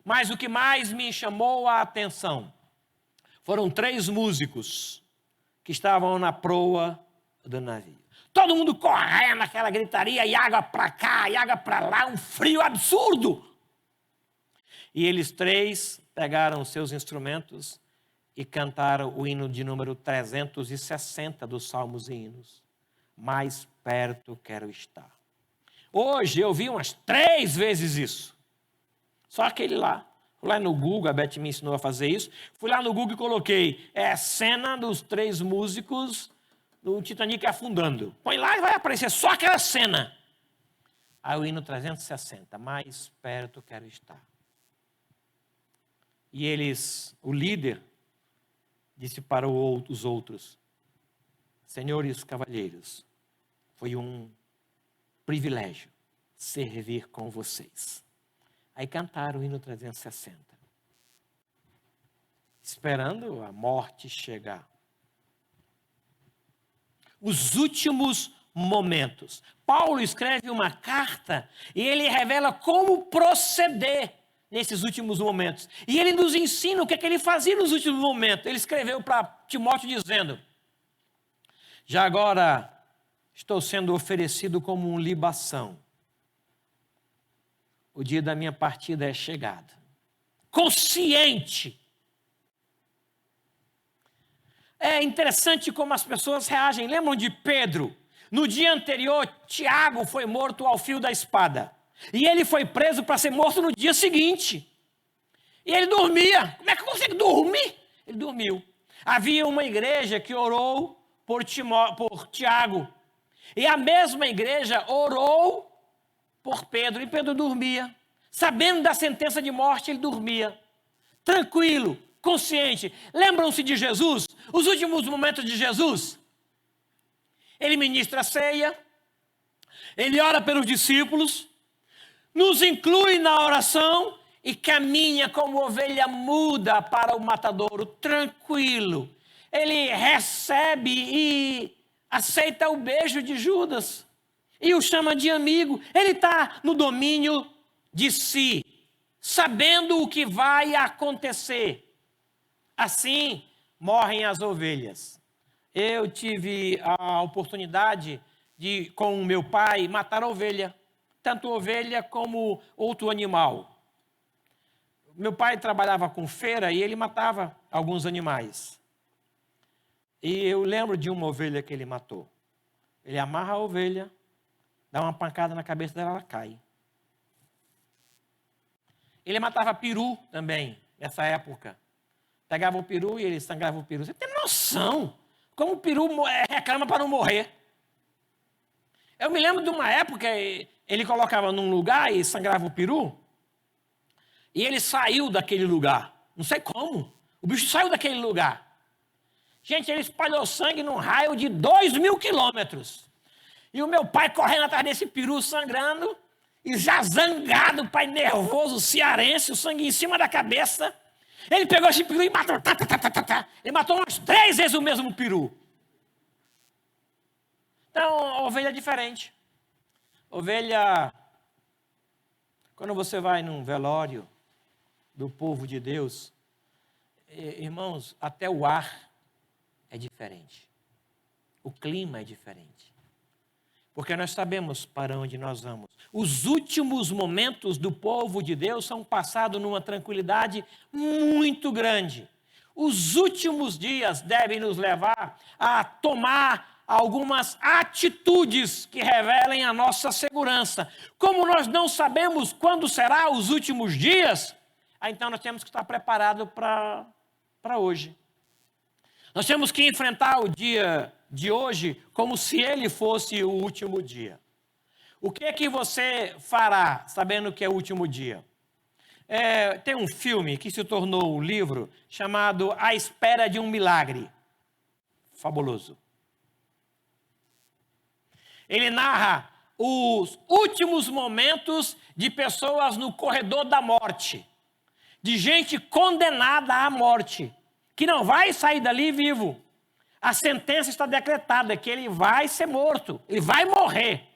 Mas o que mais me chamou a atenção foram 3 músicos que estavam na proa do navio. Todo mundo correndo, aquela gritaria, e água para cá, e água para lá, um frio absurdo. E eles 3 pegaram seus instrumentos e cantaram o hino de número 360 dos Salmos e Hinos. Mais perto quero estar. Hoje eu vi umas 3 vezes isso. Só aquele lá. Fui lá no Google, a Beth me ensinou a fazer isso. Fui lá no Google e coloquei cena dos 3 músicos do Titanic afundando. Põe lá e vai aparecer só aquela cena. Aí o hino 360, mais perto quero estar. E eles, o líder, disse para os outros: senhores cavalheiros, foi um privilégio servir com vocês. Aí cantaram o hino 360, esperando a morte chegar. Os últimos momentos. Paulo escreve uma carta e ele revela como proceder nesses últimos momentos. E ele nos ensina o que é que ele fazia nos últimos momentos. Ele escreveu para Timóteo dizendo: já agora estou sendo oferecido como libação. O dia da minha partida é chegado. Consciente. É interessante como as pessoas reagem. Lembram de Pedro? No dia anterior, Tiago foi morto ao fio da espada. E ele foi preso para ser morto no dia seguinte. E ele dormia. Como é que consegue dormir? Ele dormiu. Havia uma igreja que orou por Tiago. E a mesma igreja orou por Pedro. E Pedro dormia. Sabendo da sentença de morte, ele dormia. Tranquilo, consciente. Lembram-se de Jesus? Os últimos momentos de Jesus? Ele ministra a ceia, ele ora pelos discípulos, nos inclui na oração e caminha como ovelha muda para o matadouro, tranquilo. Ele recebe e aceita o beijo de Judas e o chama de amigo. Ele está no domínio de si, sabendo o que vai acontecer. Assim morrem as ovelhas. Eu tive a oportunidade de, com o meu pai, matar a ovelha. Tanto ovelha como outro animal. Meu pai trabalhava com feira e ele matava alguns animais. E eu lembro de uma ovelha que ele matou. Ele amarra a ovelha, dá uma pancada na cabeça dela, ela cai. Ele matava peru também, nessa época. Pegava o peru e ele sangrava o peru. Você tem noção como o peru reclama para não morrer? Eu me lembro de uma época, ele colocava num lugar e sangrava o peru, e ele saiu daquele lugar. Não sei como. O bicho saiu daquele lugar. Gente, ele espalhou sangue num raio de 2.000 quilômetros. E o meu pai correndo atrás desse peru sangrando, e já zangado, pai nervoso, cearense, o sangue em cima da cabeça. Ele pegou esse peru e matou. Ele matou umas 3 vezes o mesmo peru. Então, a ovelha é diferente. Ovelha, quando você vai num velório do povo de Deus, irmãos, até o ar é diferente. O clima é diferente. Porque nós sabemos para onde nós vamos. Os últimos momentos do povo de Deus são passados numa tranquilidade muito grande. Os últimos dias devem nos levar a tomar algumas atitudes que revelem a nossa segurança. Como nós não sabemos quando será os últimos dias, então nós temos que estar preparados para hoje. Nós temos que enfrentar o dia de hoje como se ele fosse o último dia. O que é que você fará sabendo que é o último dia? Tem um filme que se tornou um livro chamado A Espera de um Milagre. Fabuloso. Ele narra os últimos momentos de pessoas no corredor da morte. De gente condenada à morte, que não vai sair dali vivo. A sentença está decretada, que ele vai ser morto, ele vai morrer.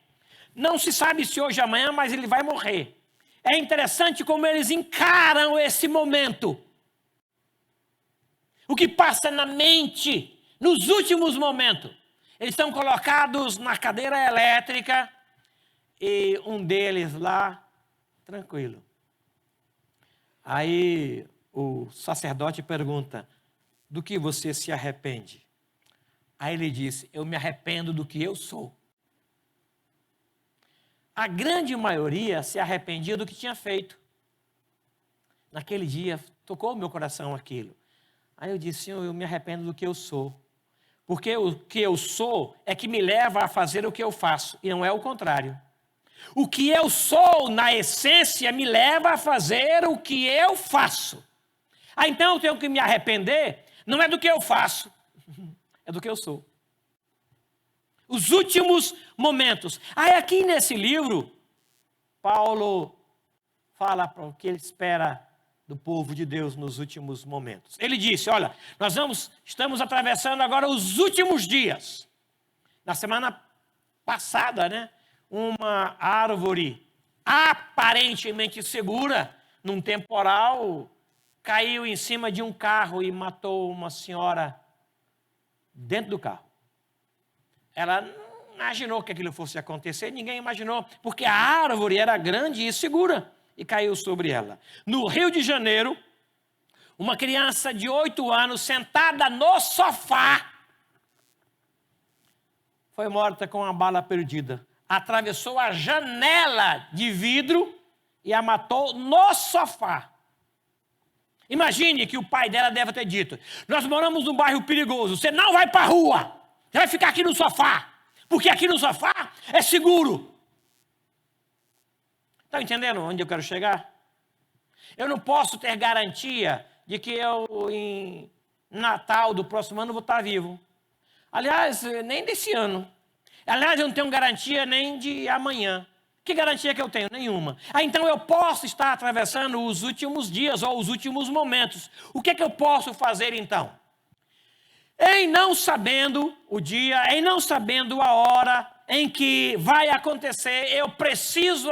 Não se sabe se hoje ou amanhã, mas ele vai morrer. É interessante como eles encaram esse momento. O que passa na mente nos últimos momentos. Eles estão colocados na cadeira elétrica e um deles lá, tranquilo. Aí o sacerdote pergunta: do que você se arrepende? Aí ele disse: eu me arrependo do que eu sou. A grande maioria se arrependia do que tinha feito. Naquele dia, tocou o meu coração aquilo. Aí eu disse: Senhor, eu me arrependo do que eu sou. Porque o que eu sou é que me leva a fazer o que eu faço, e não é o contrário. O que eu sou, na essência, me leva a fazer o que eu faço. Então eu tenho que me arrepender, não é do que eu faço, é do que eu sou. Os últimos momentos. Aí aqui nesse livro, Paulo fala para o que ele espera do povo de Deus nos últimos momentos. Ele disse: olha, estamos atravessando agora os últimos dias. Na semana passada, né? Uma árvore aparentemente segura, num temporal, caiu em cima de um carro e matou uma senhora dentro do carro. Ela não imaginou que aquilo fosse acontecer, ninguém imaginou, porque a árvore era grande e segura e caiu sobre ela. No Rio de Janeiro, uma criança de 8 anos sentada no sofá foi morta com uma bala perdida. Atravessou a janela de vidro e a matou no sofá. Imagine que o pai dela deve ter dito: nós moramos num bairro perigoso, você não vai para a rua, você vai ficar aqui no sofá, porque aqui no sofá é seguro. Estão entendendo onde eu quero chegar? Eu não posso ter garantia de que eu, em Natal do próximo ano, vou estar vivo. Aliás, nem desse ano. Aliás, eu não tenho garantia nem de amanhã. Que garantia que eu tenho? Nenhuma. Então eu posso estar atravessando os últimos dias ou os últimos momentos. O que é que eu posso fazer então? Em não sabendo o dia, em não sabendo a hora em que vai acontecer, eu preciso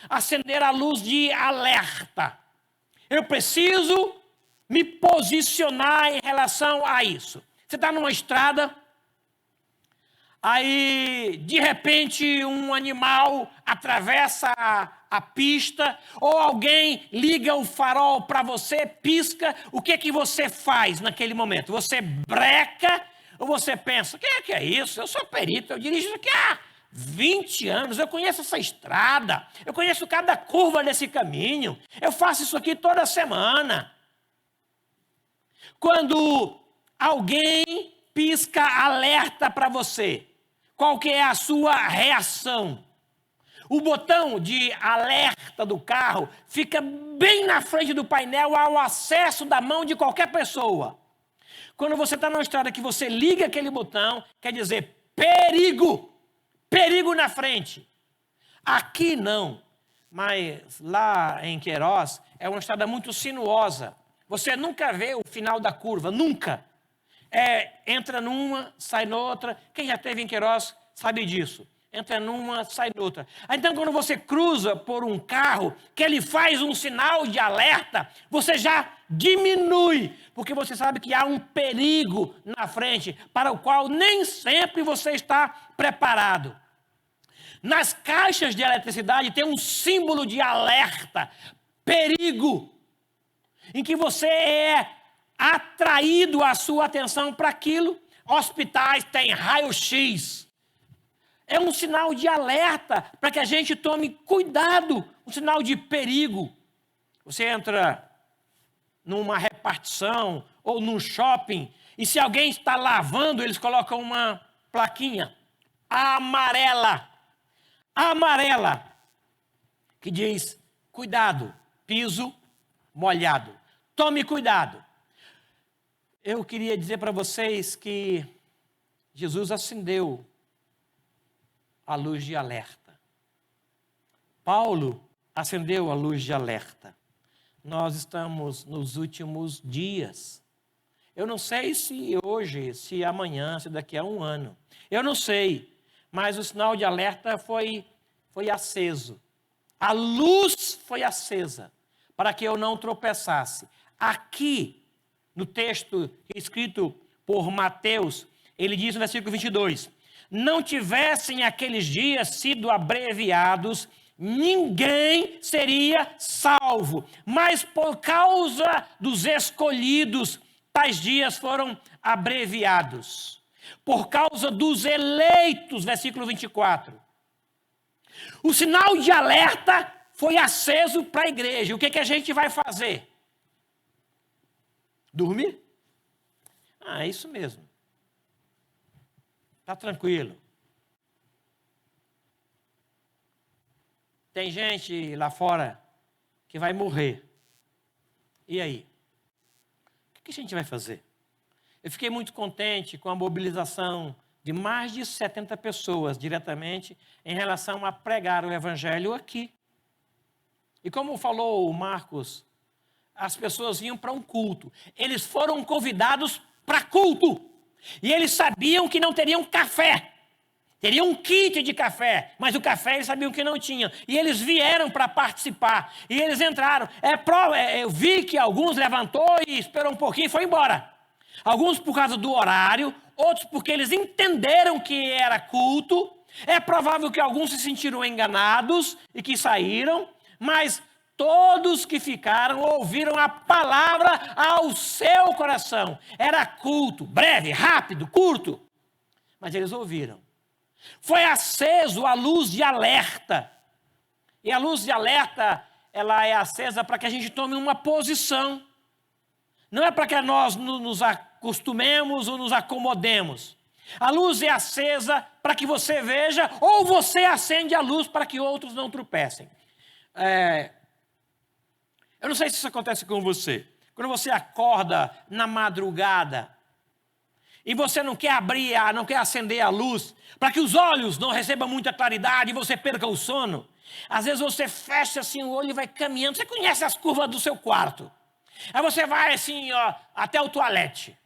acender a luz de alerta. Eu preciso me posicionar em relação a isso. Você está numa estrada, aí de repente um animal atravessa a pista, ou alguém liga o farol para você, pisca, o que você faz naquele momento? Você breca ou você pensa: que é isso? Eu sou perito, eu dirijo isso aqui há 20 anos, eu conheço essa estrada, eu conheço cada curva desse caminho, eu faço isso aqui toda semana. Quando alguém pisca alerta para você, qual que é a sua reação? O botão de alerta do carro fica bem na frente do painel, ao acesso da mão de qualquer pessoa. Quando você está numa estrada que você liga aquele botão, quer dizer perigo, perigo na frente. Aqui não, mas lá em Queiroz é uma estrada muito sinuosa. Você nunca vê o final da curva, nunca. Entra numa, sai noutra. Quem já esteve em Queiroz sabe disso. Entra numa, sai noutra. Então, quando você cruza por um carro, que ele faz um sinal de alerta, você já diminui, porque você sabe que há um perigo na frente, para o qual nem sempre você está preparado. Nas caixas de eletricidade tem um símbolo de alerta, perigo, em que você é atraído a sua atenção para aquilo. Hospitais têm raio-x. É um sinal de alerta para que a gente tome cuidado, um sinal de perigo. Você entra numa repartição ou num shopping e se alguém está lavando, eles colocam uma plaquinha amarela, que diz: cuidado, piso molhado. Tome cuidado. Eu queria dizer para vocês que Jesus acendeu a luz de alerta. Paulo acendeu a luz de alerta. Nós estamos nos últimos dias. Eu não sei se hoje, se amanhã, se daqui a um ano. Eu não sei, mas o sinal de alerta foi aceso. A luz foi acesa para que eu não tropeçasse. Aqui, no texto escrito por Mateus, ele diz no versículo 22, não tivessem aqueles dias sido abreviados, ninguém seria salvo. Mas por causa dos escolhidos, tais dias foram abreviados. Por causa dos eleitos, versículo 24. O sinal de alerta foi aceso para a igreja. O que a gente vai fazer? Dormir? É isso mesmo. Está tranquilo. Tem gente lá fora que vai morrer. E aí? O que a gente vai fazer? Eu fiquei muito contente com a mobilização de mais de 70 pessoas diretamente em relação a pregar o evangelho aqui. E como falou o Marcos, as pessoas iam para um culto. Eles foram convidados para culto. E eles sabiam que não teriam café. Teria um kit de café, mas o café eles sabiam que não tinham. E eles vieram para participar. E eles entraram. Eu vi que alguns levantou e esperou um pouquinho e foi embora. Alguns por causa do horário, outros porque eles entenderam que era culto. É provável que alguns se sentiram enganados e que saíram, mas todos que ficaram ouviram a palavra ao seu coração. Era culto, breve, rápido, curto, mas eles ouviram. Foi aceso a luz de alerta. E a luz de alerta, ela é acesa para que a gente tome uma posição. Não é para que nós nos acostumemos ou nos acomodemos. A luz é acesa para que você veja, ou você acende a luz para que outros não tropecem. Eu não sei se isso acontece com você. Quando você acorda na madrugada e você não quer não quer acender a luz, para que os olhos não recebam muita claridade e você perca o sono, às vezes você fecha assim o olho e vai caminhando. Você conhece as curvas do seu quarto. Aí você vai assim, até o toalete,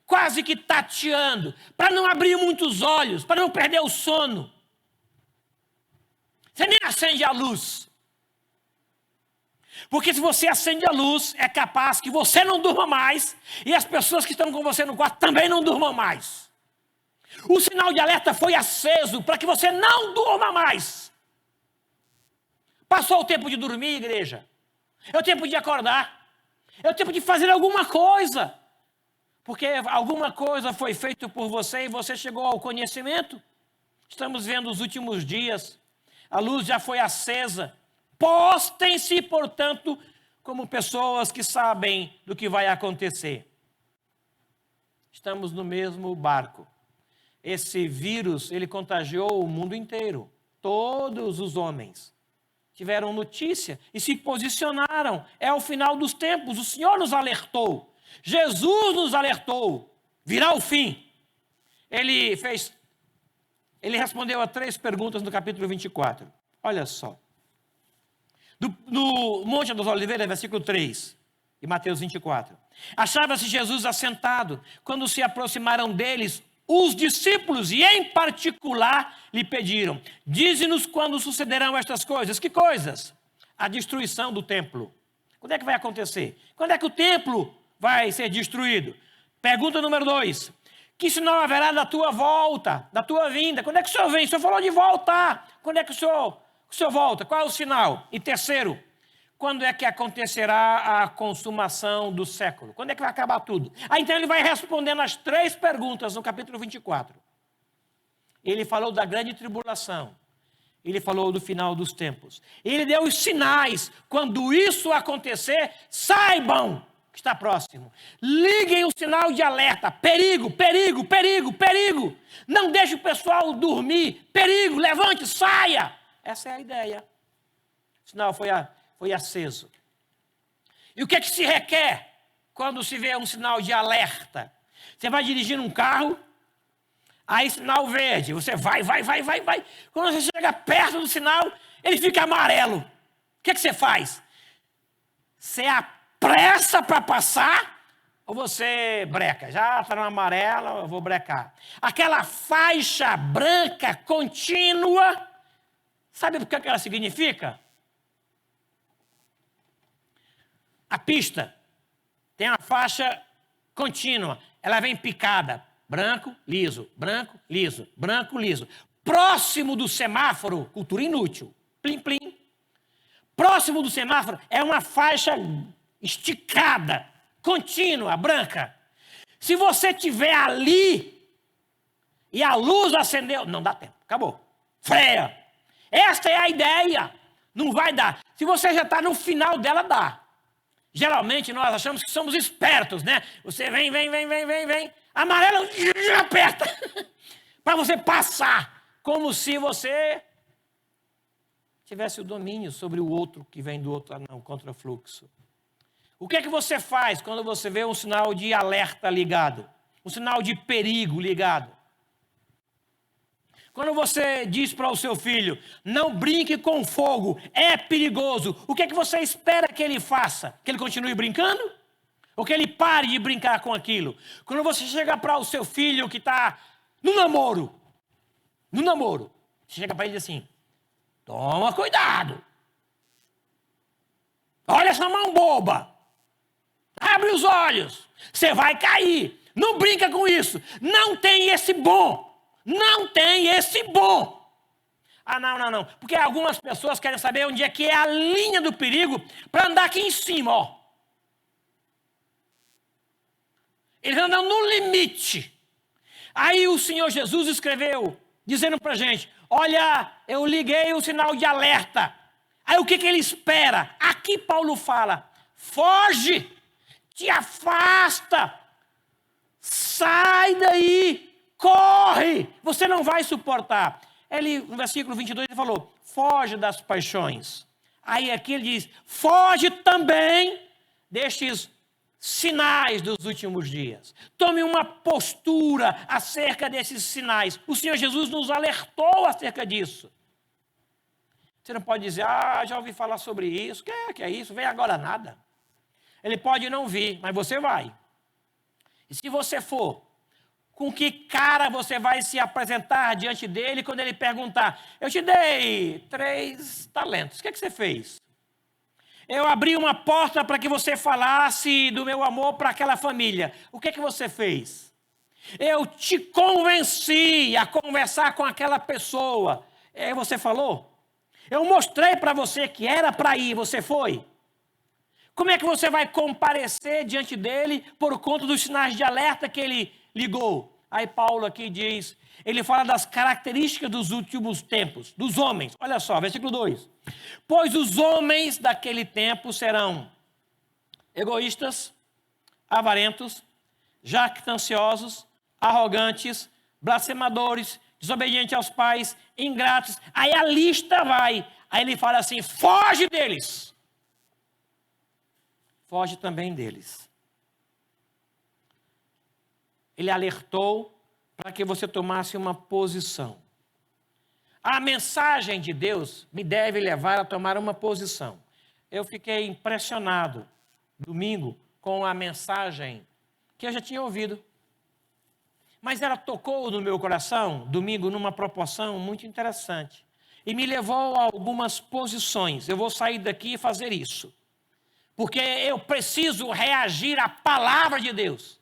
quase que tateando, para não abrir muitos olhos, para não perder o sono. Você nem acende a luz. Porque se você acende a luz, é capaz que você não durma mais e as pessoas que estão com você no quarto também não durmam mais. O sinal de alerta foi aceso para que você não durma mais. Passou o tempo de dormir, igreja. É o tempo de acordar. É o tempo de fazer alguma coisa. Porque alguma coisa foi feita por você e você chegou ao conhecimento. Estamos vendo os últimos dias. A luz já foi acesa. Postem-se, portanto, como pessoas que sabem do que vai acontecer. Estamos no mesmo barco. Esse vírus, ele contagiou o mundo inteiro. Todos os homens tiveram notícia e se posicionaram. É o final dos tempos. O Senhor nos alertou. Jesus nos alertou. Virá o fim. Ele respondeu a 3 perguntas no capítulo 24. Olha só. No Monte das Oliveiras, versículo 3, de Mateus 24. Achava-se Jesus assentado, quando se aproximaram deles os discípulos, e em particular lhe pediram: dize-nos quando sucederão estas coisas. Que coisas? A destruição do templo. Quando é que vai acontecer? Quando é que o templo vai ser destruído? Pergunta número 2. Que sinal haverá da tua volta, da tua vinda? Quando é que o Senhor vem? O Senhor falou de voltar. Quando é que o Senhor volta? Qual é o sinal? E terceiro, quando é que acontecerá a consumação do século? Quando é que vai acabar tudo? Então ele vai respondendo as 3 perguntas no capítulo 24. Ele falou da grande tribulação. Ele falou do final dos tempos. Ele deu os sinais. Quando isso acontecer, saibam que está próximo. Liguem o sinal de alerta. Perigo, perigo, perigo, perigo. Não deixe o pessoal dormir. Perigo, levante, saia. Essa é a ideia. O sinal foi aceso. E o que é que se requer quando se vê um sinal de alerta? Você vai dirigindo um carro, aí sinal verde, você vai. Quando você chega perto do sinal, ele fica amarelo. O que é que você faz? Você apressa para passar ou você breca? Já está no amarelo, eu vou brecar. Aquela faixa branca contínua, sabe o que ela significa? A pista tem uma faixa contínua, ela vem picada, branco, liso, branco, liso, branco, liso. Próximo do semáforo, cultura inútil, plim, plim. Próximo do semáforo é uma faixa esticada, contínua, branca. Se você estiver ali e a luz acendeu, não dá tempo, acabou, freia. Esta é a ideia, não vai dar. Se você já está no final dela, dá. Geralmente nós achamos que somos espertos, né? Você vem, amarelo, aperta, para você passar, como se você tivesse o domínio sobre o outro que vem do outro, não, contrafluxo. O que é que você faz quando você vê um sinal de alerta ligado? Um sinal de perigo ligado? Quando você diz para o seu filho, não brinque com fogo, é perigoso, o que é que você espera que ele faça? Que ele continue brincando? Ou que ele pare de brincar com aquilo? Quando você chega para o seu filho que está no namoro, no namoro. Você chega para ele e diz assim, toma cuidado. Olha essa mão boba. Abre os olhos. Você vai cair. Não brinca com isso. Não tem esse bom. Não tem esse bom. Ah, não. Porque algumas pessoas querem saber onde é que é a linha do perigo para andar aqui em cima, ó. Eles andam no limite. Aí o Senhor Jesus escreveu, dizendo para a gente, olha, eu liguei o sinal de alerta. Aí o que ele espera? Aqui Paulo fala, foge, te afasta, sai daí, corre, você não vai suportar. Ele, no versículo 22, ele falou, foge das paixões. Aí aqui ele diz, foge também destes sinais dos últimos dias. Tome uma postura acerca desses sinais. O Senhor Jesus nos alertou acerca disso. Você não pode dizer, já ouvi falar sobre isso. Que é isso? Vem agora nada. Ele pode não vir, mas você vai. E se você for, com que cara você vai se apresentar diante dele quando ele perguntar, eu te dei 3 talentos, o que você fez? Eu abri uma porta para que você falasse do meu amor para aquela família. O que você fez? Eu te convenci a conversar com aquela pessoa. Você falou? Eu mostrei para você que era para ir, você foi? Como é que você vai comparecer diante dele por conta dos sinais de alerta que ele ligou? Aí Paulo aqui diz, ele fala das características dos últimos tempos, dos homens. Olha só, versículo 2. Pois os homens daquele tempo serão egoístas, avarentos, jactanciosos, arrogantes, blasfemadores, desobedientes aos pais, ingratos. Aí a lista vai. Aí ele fala assim, foge deles. Foge também deles. Ele alertou para que você tomasse uma posição. A mensagem de Deus me deve levar a tomar uma posição. Eu fiquei impressionado, domingo, com a mensagem que eu já tinha ouvido. Mas ela tocou no meu coração, domingo, numa proporção muito interessante. E me levou a algumas posições. Eu vou sair daqui e fazer isso. Porque eu preciso reagir à palavra de Deus.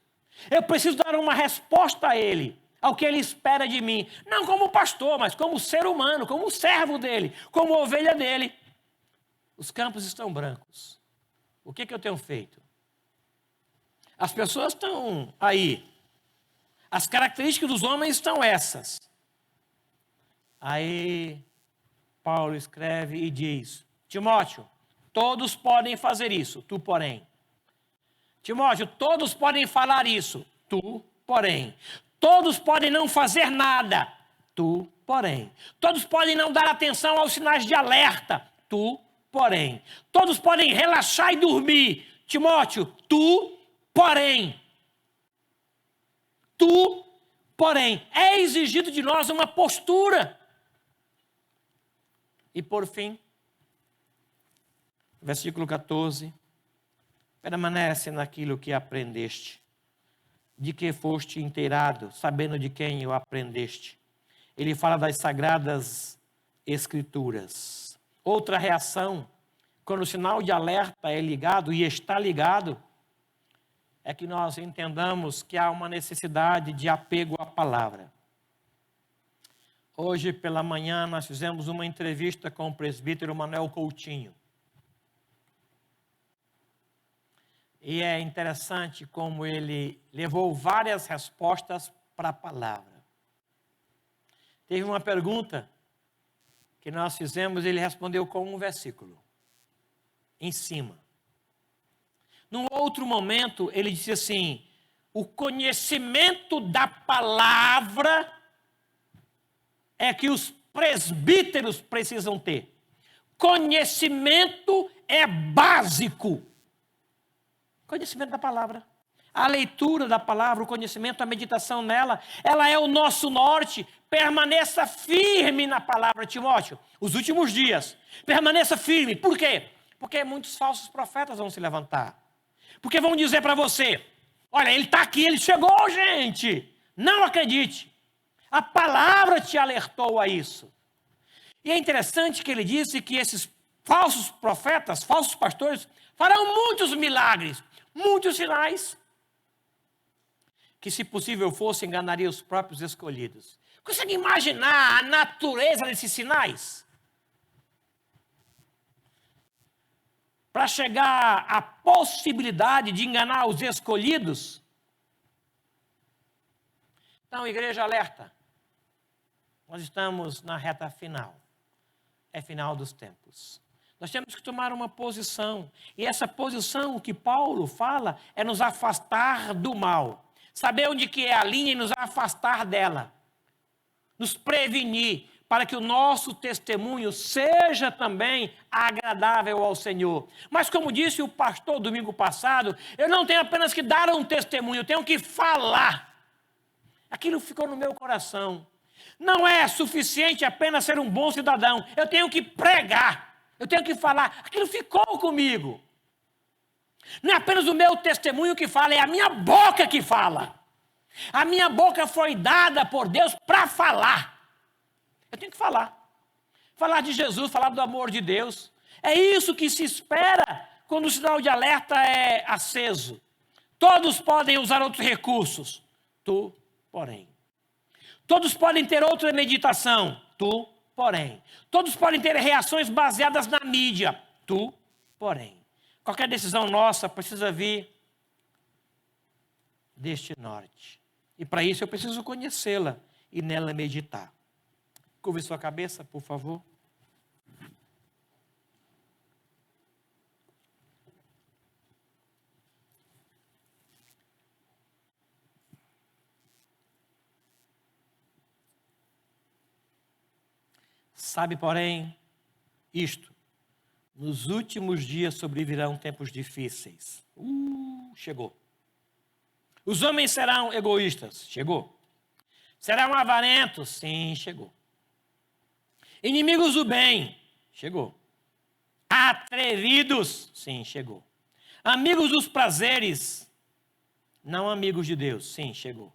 Eu preciso dar uma resposta a Ele, ao que Ele espera de mim. Não como pastor, mas como ser humano, como servo dEle, como ovelha dEle. Os campos estão brancos. O que eu tenho feito? As pessoas estão aí. As características dos homens estão essas. Aí Paulo escreve e diz, Timóteo, todos podem fazer isso, tu porém. Timóteo, todos podem falar isso, tu, porém. Todos podem não fazer nada, tu, porém. Todos podem não dar atenção aos sinais de alerta, tu, porém. Todos podem relaxar e dormir, Timóteo, tu, porém. Tu, porém. É exigido de nós uma postura. E por fim, versículo 14. Permanece naquilo que aprendeste, de que foste inteirado, sabendo de quem o aprendeste. Ele fala das sagradas escrituras. Outra reação, quando o sinal de alerta é ligado e está ligado, é que nós entendamos que há uma necessidade de apego à palavra. Hoje pela manhã nós fizemos uma entrevista com o presbítero Manuel Coutinho. E é interessante como ele levou várias respostas para a palavra. Teve uma pergunta que nós fizemos, ele respondeu com um versículo em cima. Num outro momento, ele disse assim, o conhecimento da palavra é que os presbíteros precisam ter. Conhecimento é básico. Conhecimento da palavra. A leitura da palavra, o conhecimento, a meditação nela, ela é o nosso norte. Permaneça firme na palavra, Timóteo. Os últimos dias. Permaneça firme. Por quê? Porque muitos falsos profetas vão se levantar. Porque vão dizer para você, olha, ele está aqui, ele chegou, gente. Não acredite. A palavra te alertou a isso. E é interessante que ele disse que esses falsos profetas, falsos pastores, farão muitos milagres, muitos sinais, que se possível fosse, enganaria os próprios escolhidos. Consegue imaginar a natureza desses sinais? Para chegar à possibilidade de enganar os escolhidos? Então, igreja, alerta. Nós estamos na reta final. É final dos tempos. Nós temos que tomar uma posição. E essa posição que Paulo fala é nos afastar do mal. Saber onde que é a linha e nos afastar dela. Nos prevenir para que o nosso testemunho seja também agradável ao Senhor. Mas como disse o pastor domingo passado, eu não tenho apenas que dar um testemunho, eu tenho que falar. Aquilo ficou no meu coração. Não é suficiente apenas ser um bom cidadão, eu tenho que pregar, eu tenho que falar. Aquilo ficou comigo. Não é apenas o meu testemunho que fala, é a minha boca que fala. A minha boca foi dada por Deus para falar. Eu tenho que falar. Falar de Jesus, falar do amor de Deus. É isso que se espera quando o sinal de alerta é aceso. Todos podem usar outros recursos. Tu, porém. Todos podem ter outra meditação. Tu, porém. Todos podem ter reações baseadas na mídia. Tu, porém. Qualquer decisão nossa precisa vir deste norte. E para isso eu preciso conhecê-la e nela meditar. Curve sua cabeça, por favor. Sabe, porém, isto: nos últimos dias sobrevirão tempos difíceis. Chegou. Os homens serão egoístas. Chegou. Serão avarentos. Sim, chegou. Inimigos do bem. Chegou. Atrevidos. Sim, chegou. Amigos dos prazeres. Não amigos de Deus. Sim, chegou.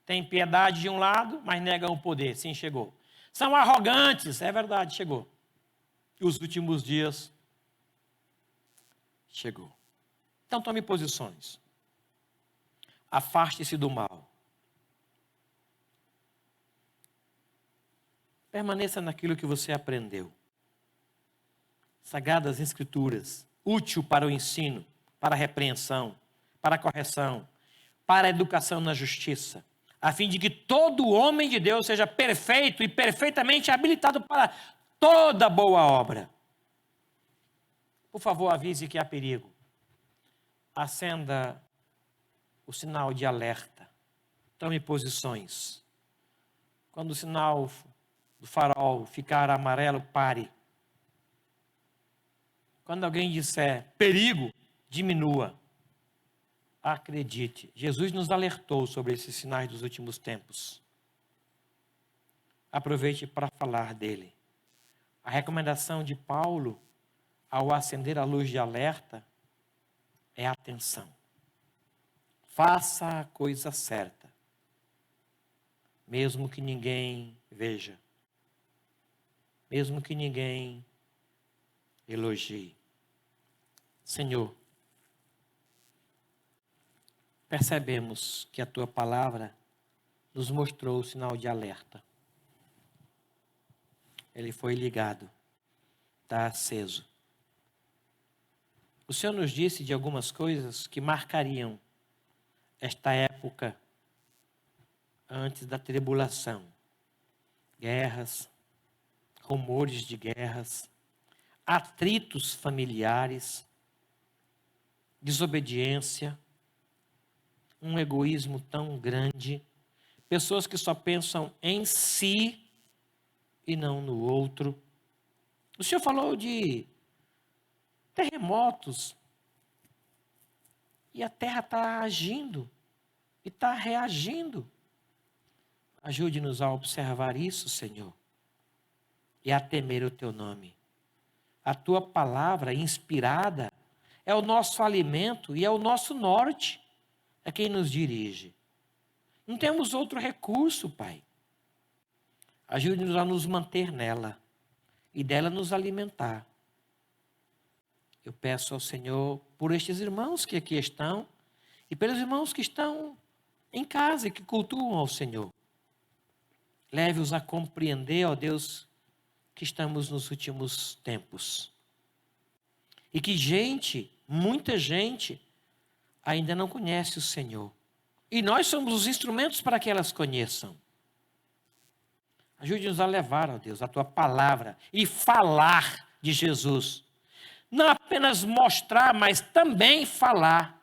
Tem piedade de um lado, mas negam o poder. Sim, chegou. São arrogantes. É verdade, chegou. Os últimos dias. Chegou. Então tome posições. Afaste-se do mal. Permaneça naquilo que você aprendeu. Sagradas Escrituras, útil para o ensino, para a repreensão, para a correção, para a educação na justiça, a fim de que todo homem de Deus seja perfeito e perfeitamente habilitado para toda boa obra. Por favor, avise que há perigo. Acenda o sinal de alerta. Tome posições. Quando o sinal do farol ficar amarelo, pare. Quando alguém disser perigo, diminua. Acredite, Jesus nos alertou sobre esses sinais dos últimos tempos. Aproveite para falar dele. A recomendação de Paulo, ao acender a luz de alerta, é atenção. Faça a coisa certa, mesmo que ninguém veja, mesmo que ninguém elogie. Senhor, percebemos que a Tua palavra nos mostrou o sinal de alerta. Ele foi ligado, está aceso. O Senhor nos disse de algumas coisas que marcariam esta época antes da tribulação. Guerras, rumores de guerras, atritos familiares, desobediência, um egoísmo tão grande, pessoas que só pensam em si e não no outro. O Senhor falou de terremotos, e a terra está agindo, e está reagindo. Ajude-nos a observar isso, Senhor, e a temer o Teu nome. A Tua palavra inspirada é o nosso alimento e é o nosso norte, é quem nos dirige. Não temos outro recurso, Pai. Ajude-nos a nos manter nela e dela nos alimentar. Eu peço ao Senhor por estes irmãos que aqui estão e pelos irmãos que estão em casa e que cultuam ao Senhor. Leve-os a compreender, ó Deus, que estamos nos últimos tempos. E que muita gente, ainda não conhece o Senhor. E nós somos os instrumentos para que elas conheçam. Ajude-nos a levar, ó Deus, a Tua palavra e falar de Jesus. Não apenas mostrar, mas também falar.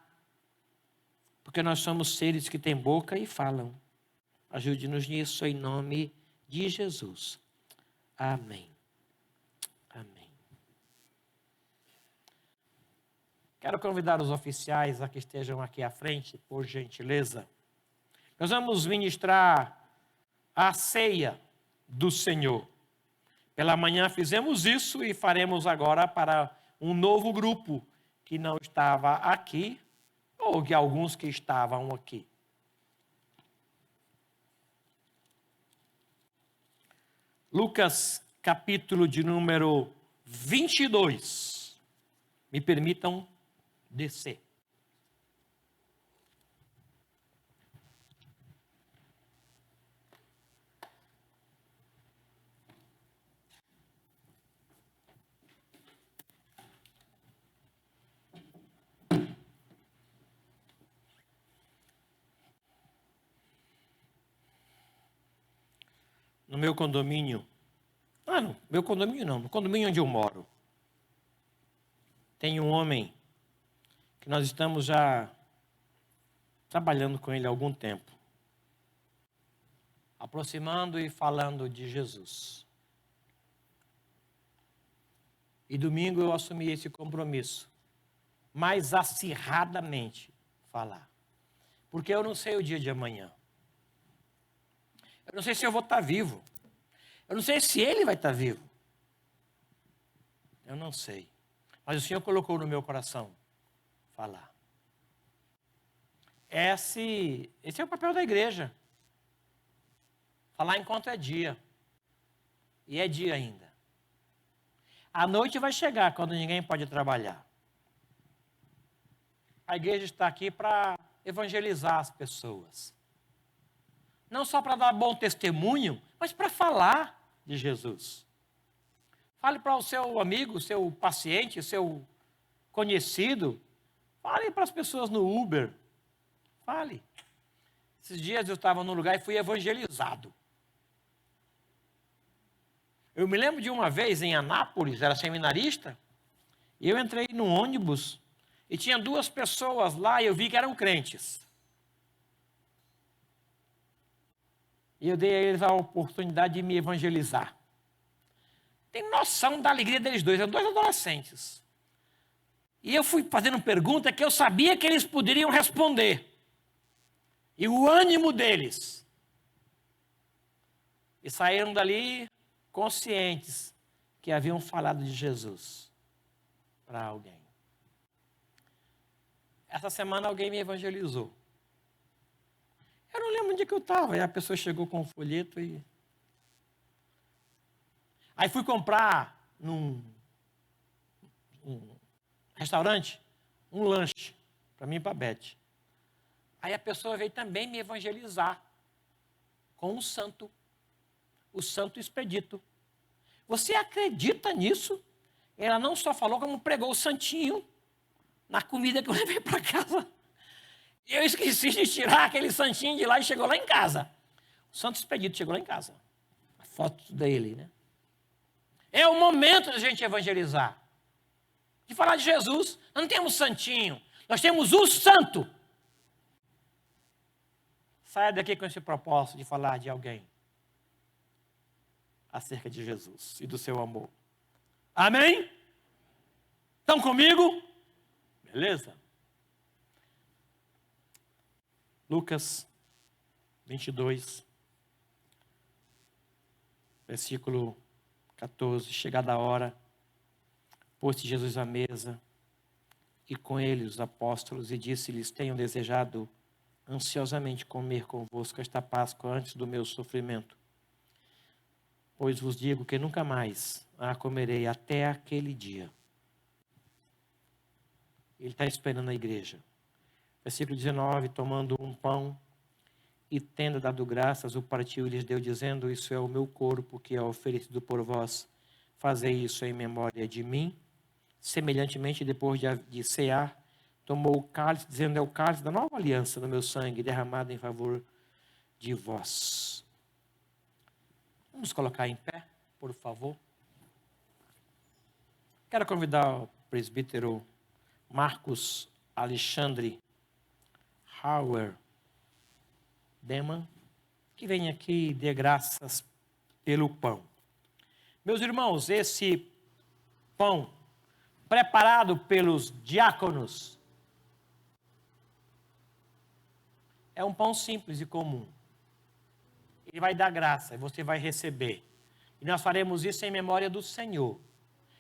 Porque nós somos seres que têm boca e falam. Ajude-nos nisso em nome de Jesus. Amém. Amém. Quero convidar os oficiais a que estejam aqui à frente, por gentileza. Nós vamos ministrar a ceia do Senhor. Pela manhã fizemos isso e faremos agora para um novo grupo que não estava aqui, ou que alguns que estavam aqui. Lucas, capítulo de número 22. Me permitam descer. No meu condomínio, no condomínio onde eu moro, tem um homem que nós estamos já trabalhando com ele há algum tempo, aproximando e falando de Jesus. E domingo eu assumi esse compromisso, mais acirradamente falar, porque eu não sei o dia de amanhã. Eu não sei se eu vou estar vivo. Eu não sei se ele vai estar vivo. Eu não sei. Mas o Senhor colocou no meu coração falar. Esse é o papel da igreja. Falar enquanto é dia. E é dia ainda. A noite vai chegar quando ninguém pode trabalhar. A igreja está aqui para evangelizar as pessoas. Não só para dar bom testemunho, mas para falar de Jesus. Fale para o seu amigo, seu paciente, seu conhecido. Fale para as pessoas no Uber. Fale. Esses dias eu estava num lugar e fui evangelizado. Eu me lembro de uma vez em Anápolis, era seminarista, e eu entrei num ônibus e tinha 2 pessoas lá e eu vi que eram crentes. E eu dei a eles a oportunidade de me evangelizar. Tem noção da alegria deles dois, eram 2 adolescentes. E eu fui fazendo pergunta que eu sabia que eles poderiam responder. E o ânimo deles. E saíram dali conscientes que haviam falado de Jesus para alguém. Essa semana alguém me evangelizou. Eu não lembro onde que eu estava. Aí a pessoa chegou com um folheto e... Aí fui comprar num restaurante um lanche para mim e para a Beth. Aí a pessoa veio também me evangelizar com um santo, o Santo Expedito. Você acredita nisso? Ela não só falou, como pregou o santinho na comida que eu levei para casa. Eu esqueci de tirar aquele santinho de lá e chegou lá em casa. O Santo Expedito chegou lá em casa. A foto dele, né? É o momento da gente evangelizar. De falar de Jesus. Nós não temos santinho. Nós temos o santo. Saia daqui com esse propósito de falar de alguém. Acerca de Jesus e do seu amor. Amém? Estão comigo? Beleza? Lucas 22, versículo 14. Chegada a hora, pôs-se Jesus à mesa, e com ele os apóstolos, e disse-lhes: tenham desejado ansiosamente comer convosco esta Páscoa antes do meu sofrimento. Pois vos digo que nunca mais a comerei até aquele dia. Ele está esperando a igreja. Versículo 19, tomando um pão e tendo dado graças, o partiu e lhes deu, dizendo, isso é o meu corpo que é oferecido por vós. Fazei isso em memória de mim. Semelhantemente, depois de cear, tomou o cálice, dizendo, é o cálice da nova aliança no meu sangue, derramado em favor de vós. Vamos colocar em pé, por favor. Quero convidar o presbítero Marcos Alexandre Hauer Deman, que vem aqui e dê graças pelo pão. Meus irmãos, esse pão preparado pelos diáconos é um pão simples e comum. Ele vai dar graça e você vai receber. E nós faremos isso em memória do Senhor.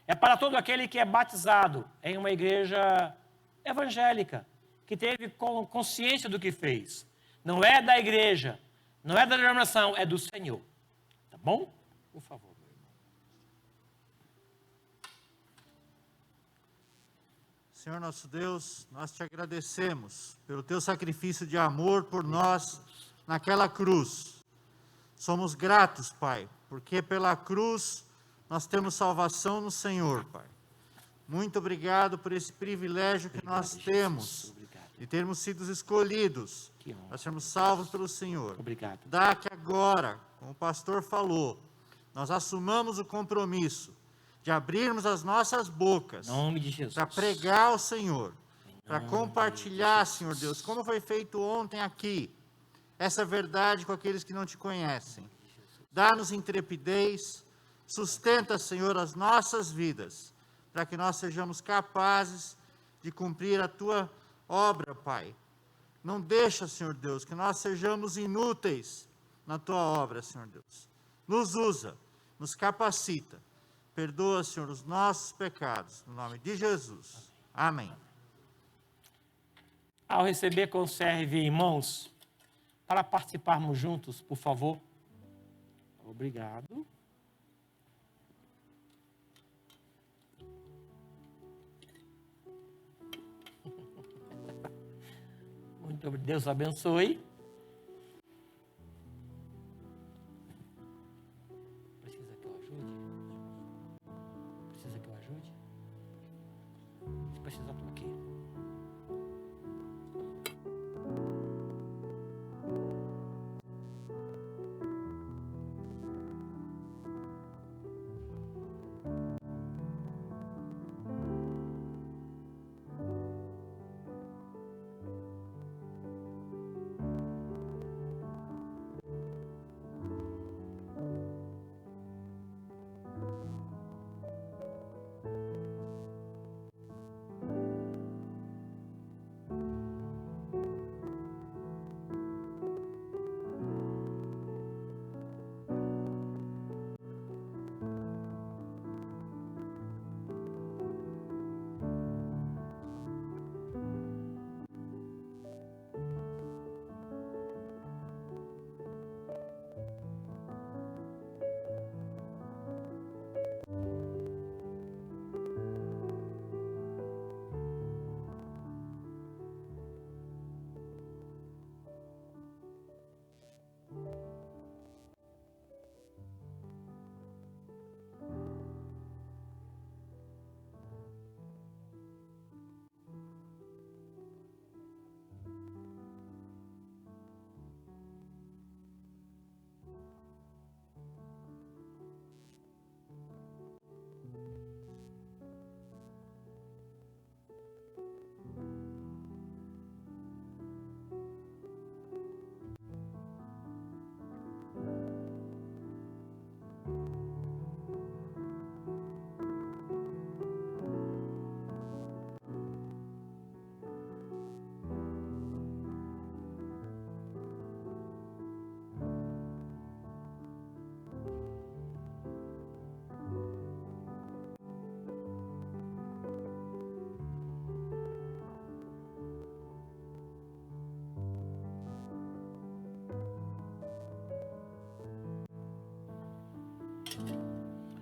É para todo aquele que é batizado em uma igreja evangélica, que teve consciência do que fez. Não é da igreja, não é da denominação, é do Senhor. Tá bom? Por favor, meu irmão. Senhor nosso Deus, nós te agradecemos pelo teu sacrifício de amor por nós naquela cruz. Somos gratos, Pai, porque pela cruz nós temos salvação no Senhor, Pai. Muito obrigado por esse privilégio que nós temos de termos sido escolhidos para sermos salvos pelo Senhor. Obrigado. Dá que agora, como o pastor falou, nós assumamos o compromisso de abrirmos as nossas bocas Em nome de Jesus. para pregar ao Senhor, para compartilhar, Senhor Deus, como foi feito ontem aqui, essa verdade com aqueles que não te conhecem. Dá-nos intrepidez, sustenta, Senhor, as nossas vidas, para que nós sejamos capazes de cumprir a tua obra, Pai. Não deixa, Senhor Deus, que nós sejamos inúteis na tua obra, Senhor Deus. Nos usa, nos capacita. Perdoa, Senhor, os nossos pecados, no nome de Jesus. Amém. Ao receber, conserve em mãos, para participarmos juntos, por favor. Obrigado. Muito obrigado. Deus abençoe. Precisa que eu ajude? Precisa que eu ajude? Se precisar, estou aqui.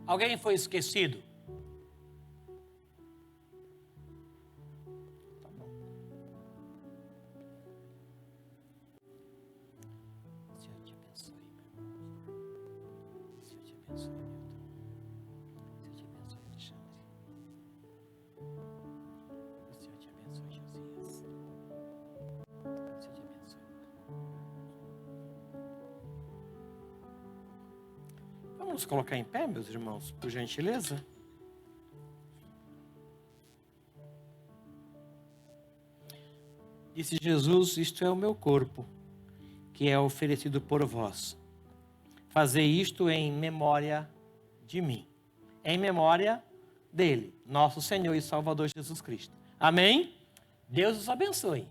Alguém foi esquecido? Tá bom. Senhor te abençoe, meu irmão. Senhor te abençoe, Milton. Senhor te abençoe, Alexandre. O Senhor te abençoe, Josias. O Senhor te abençoe. Vamos nos colocar em pé, meus irmãos, por gentileza? Disse Jesus: isto é o meu corpo, que é oferecido por vós. Fazei isto em memória de mim. Em memória dele, nosso Senhor e Salvador Jesus Cristo. Amém? Deus os abençoe.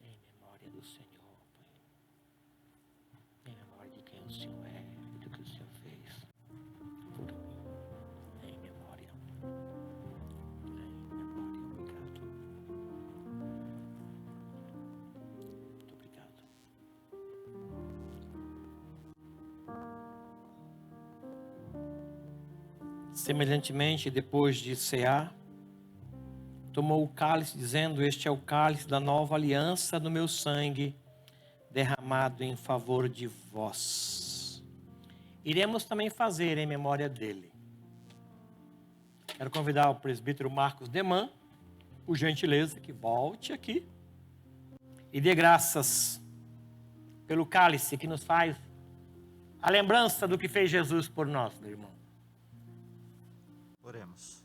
Em memória do Senhor, Pai. Em memória de quem o Senhor é e do que o Senhor fez por mim. Em memória. Em memória. Obrigado. Muito obrigado. Semelhantemente, depois de cear, tomou o cálice, dizendo: este é o cálice da nova aliança no meu sangue, derramado em favor de vós. Iremos também fazer em memória dele. Quero convidar o presbítero Marcos Deman, por gentileza, que volte aqui e dê graças pelo cálice que nos faz a lembrança do que fez Jesus por nós, meu irmão. Oremos.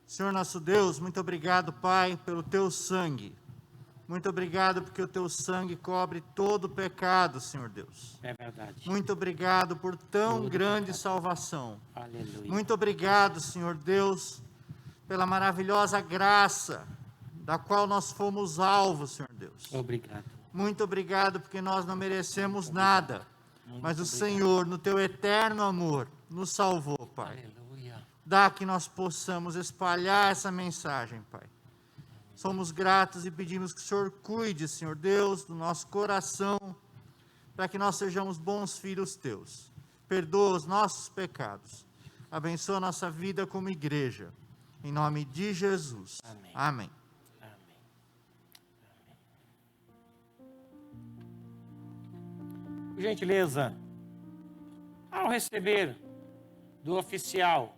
Senhor nosso Deus, muito obrigado, Pai, pelo teu sangue. Muito obrigado porque o teu sangue cobre todo o pecado, Senhor Deus. É verdade. Muito obrigado por tão Todo grande pecado. salvação. Aleluia. Muito obrigado, Senhor Deus, pela maravilhosa graça da qual nós fomos alvos, Senhor Deus. Obrigado. Muito obrigado porque nós não merecemos nada, Muito mas o obrigado. Senhor, no teu eterno amor, nos salvou, Pai. Aleluia. Dá que nós possamos espalhar essa mensagem, Pai. Somos gratos e pedimos que o Senhor cuide, Senhor Deus, do nosso coração, para que nós sejamos bons filhos teus. Perdoa os nossos pecados. Abençoa a nossa vida como igreja. Em nome de Jesus. Amém. Amém. Amém. Por gentileza, ao receber do oficial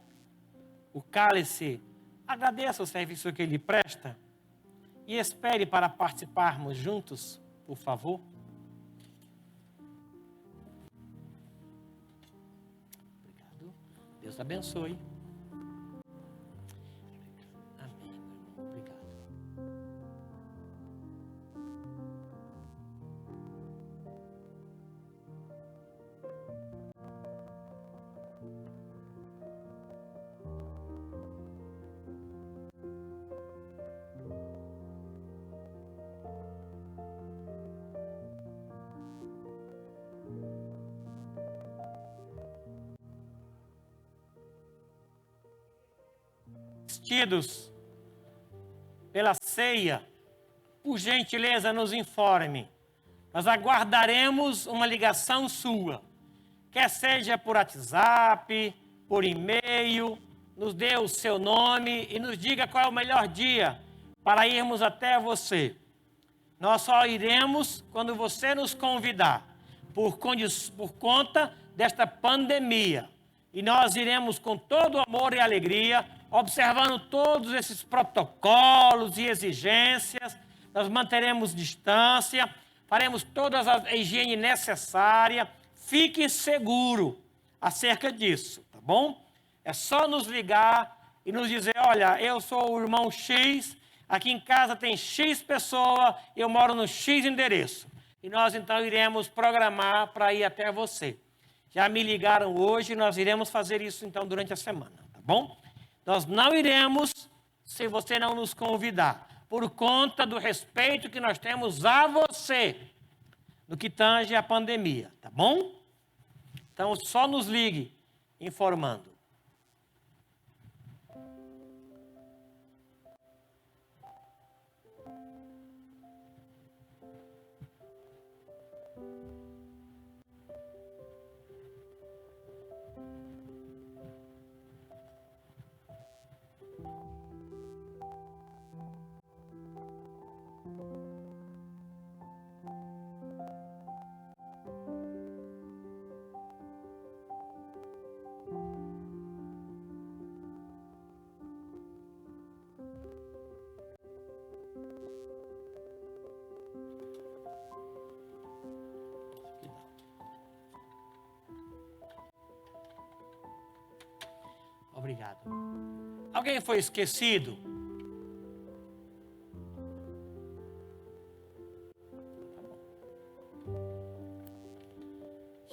o cálice, agradeça o serviço que ele presta e espere para participarmos juntos, por favor. Obrigado. Deus abençoe. Amém, meu irmão. Obrigado. Assistidos pela ceia, por gentileza nos informe. Nós aguardaremos uma ligação sua, quer seja por WhatsApp, por e-mail, nos dê o seu nome e nos diga qual é o melhor dia para irmos até você. Nós só iremos quando você nos convidar, por conta desta pandemia. E nós iremos com todo amor e alegria, observando todos esses protocolos e exigências. Nós manteremos distância, faremos toda a higiene necessária. Fique seguro acerca disso, tá bom? É só nos ligar e nos dizer: olha, eu sou o irmão X, aqui em casa tem X pessoa, eu moro no X endereço. E nós então iremos programar para ir até você. Já me ligaram hoje, nós iremos fazer isso então durante a semana, tá bom? Nós não iremos se você não nos convidar, por conta do respeito que nós temos a você, no que tange a pandemia, tá bom? Então só nos ligue informando. Obrigado. Alguém foi esquecido? Tá bom.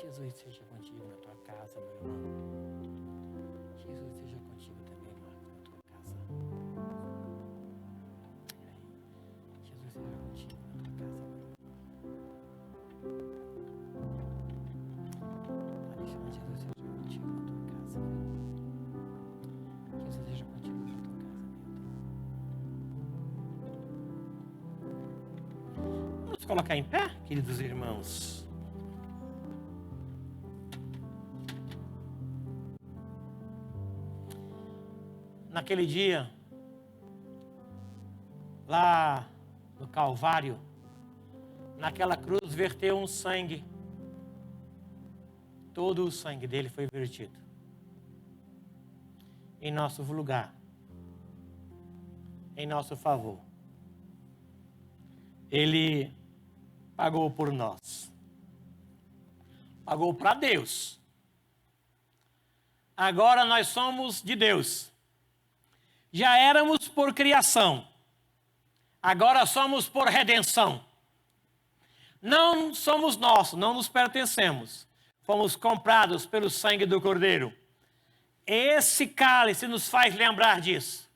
Jesus seja contigo na tua casa, meu irmão. Jesus seja contigo também, Marcos, na tua casa. Jesus seja contigo na tua casa, meu irmão. Alexandre, Jesus seja contigo na tua casa, meu irmão. Jesus seja contigo na tua casa, Milton. Vamos colocar em pé, queridos irmãos. Naquele dia, lá no Calvário, naquela cruz verteu um sangue. Todo o sangue dele foi vertido em nosso lugar, em nosso favor. Ele pagou por nós, pagou para Deus. Agora nós somos de Deus. Já éramos por criação, agora somos por redenção. Não somos nossos, não nos pertencemos. Fomos comprados pelo sangue do Cordeiro. Esse cálice nos faz lembrar disso.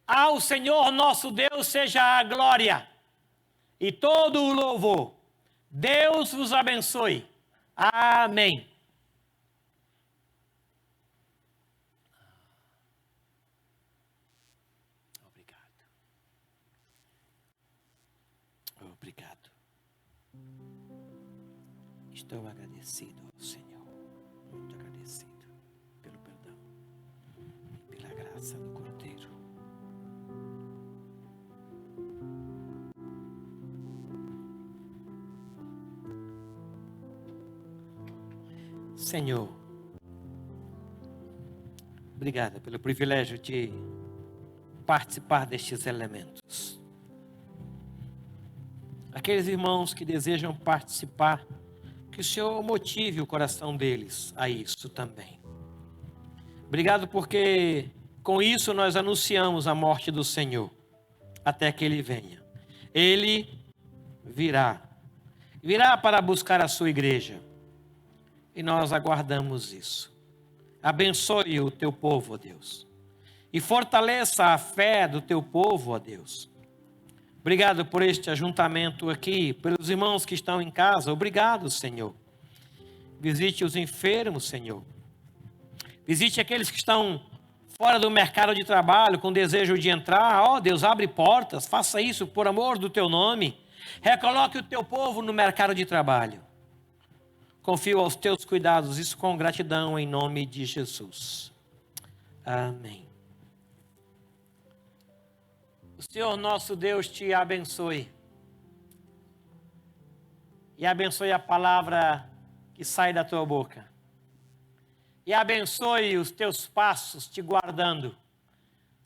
Ao Senhor nosso Deus seja a glória e todo o louvor. Deus vos abençoe. Amém. Obrigado. Estou agradecido ao Senhor, muito agradecido pelo perdão e pela graça do Cordeiro. Senhor, obrigado pelo privilégio de participar destes elementos. Aqueles irmãos que desejam participar, que o Senhor motive o coração deles a isso também. Obrigado porque com isso nós anunciamos a morte do Senhor até que Ele venha. Ele virá para buscar a sua igreja e nós aguardamos isso. Abençoe o teu povo, ó Deus, e fortaleça a fé do teu povo, ó Deus. Obrigado por este ajuntamento aqui, pelos irmãos que estão em casa. Obrigado, Senhor. Visite os enfermos, Senhor. Visite aqueles que estão fora do mercado de trabalho, com desejo de entrar. Ó Deus, abre portas, faça isso por amor do teu nome. Recoloque o teu povo no mercado de trabalho. Confio aos teus cuidados, isso com gratidão em nome de Jesus. Amém. O Senhor nosso Deus te abençoe. E abençoe a palavra que sai da tua boca. E abençoe os teus passos, te guardando,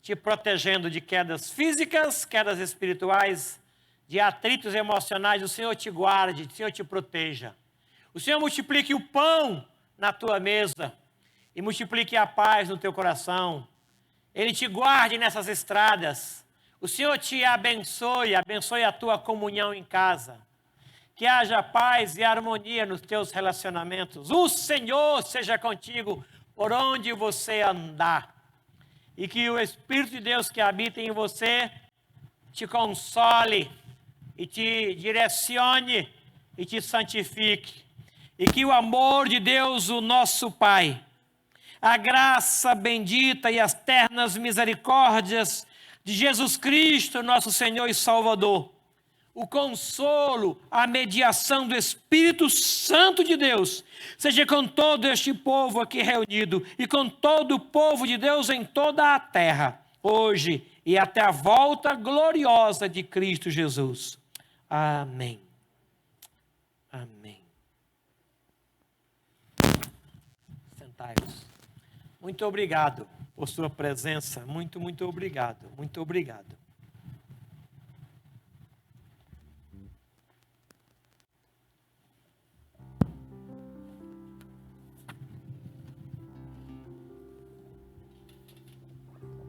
te protegendo de quedas físicas, quedas espirituais, de atritos emocionais. O Senhor te guarde, o Senhor te proteja. O Senhor multiplique o pão na tua mesa e multiplique a paz no teu coração. Ele te guarde nessas estradas. O Senhor te abençoe, abençoe a tua comunhão em casa. Que haja paz e harmonia nos teus relacionamentos. O Senhor seja contigo por onde você andar. E que o Espírito de Deus que habita em você te console e te direcione e te santifique. E que o amor de Deus, o nosso Pai, a graça bendita e as ternas misericórdias de Jesus Cristo, nosso Senhor e Salvador, o consolo, a mediação do Espírito Santo de Deus, seja com todo este povo aqui reunido e com todo o povo de Deus em toda a terra, hoje e até a volta gloriosa de Cristo Jesus. Amém. Amém. Sentai-vos. Muito obrigado por sua presença. Muito, muito obrigado. Muito obrigado.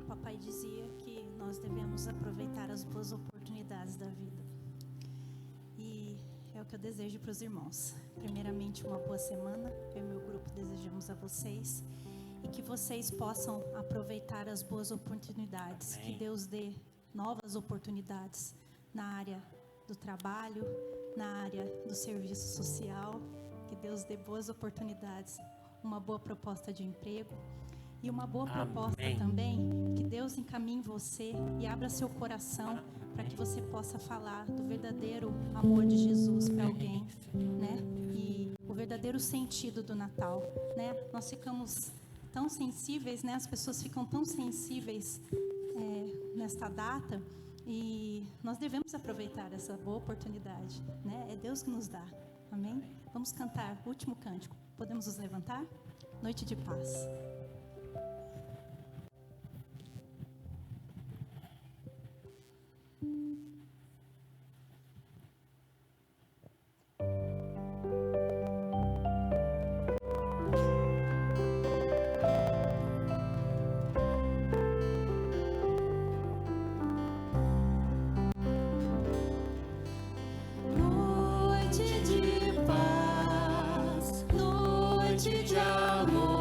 papai dizia que nós devemos aproveitar as boas oportunidades da vida. E é o que eu desejo para os irmãos. Primeiramente, uma boa semana. Eu e meu grupo desejamos a vocês. E que vocês possam aproveitar as boas oportunidades. Amém. Que Deus dê novas oportunidades na área do trabalho, na área do serviço social. Que Deus dê boas oportunidades, uma boa proposta de emprego. E uma boa proposta Amém. também, que Deus encaminhe você e abra seu coração para que você possa falar do verdadeiro amor de Jesus para alguém, né? E o verdadeiro sentido do Natal, né? Nós ficamos tão sensíveis, né? As pessoas ficam tão sensíveis nesta data e nós devemos aproveitar essa boa oportunidade, né? É Deus que nos dá, amém? Vamos cantar o último cântico. Podemos nos levantar? Noite de paz. Noite de paz, noite de amor.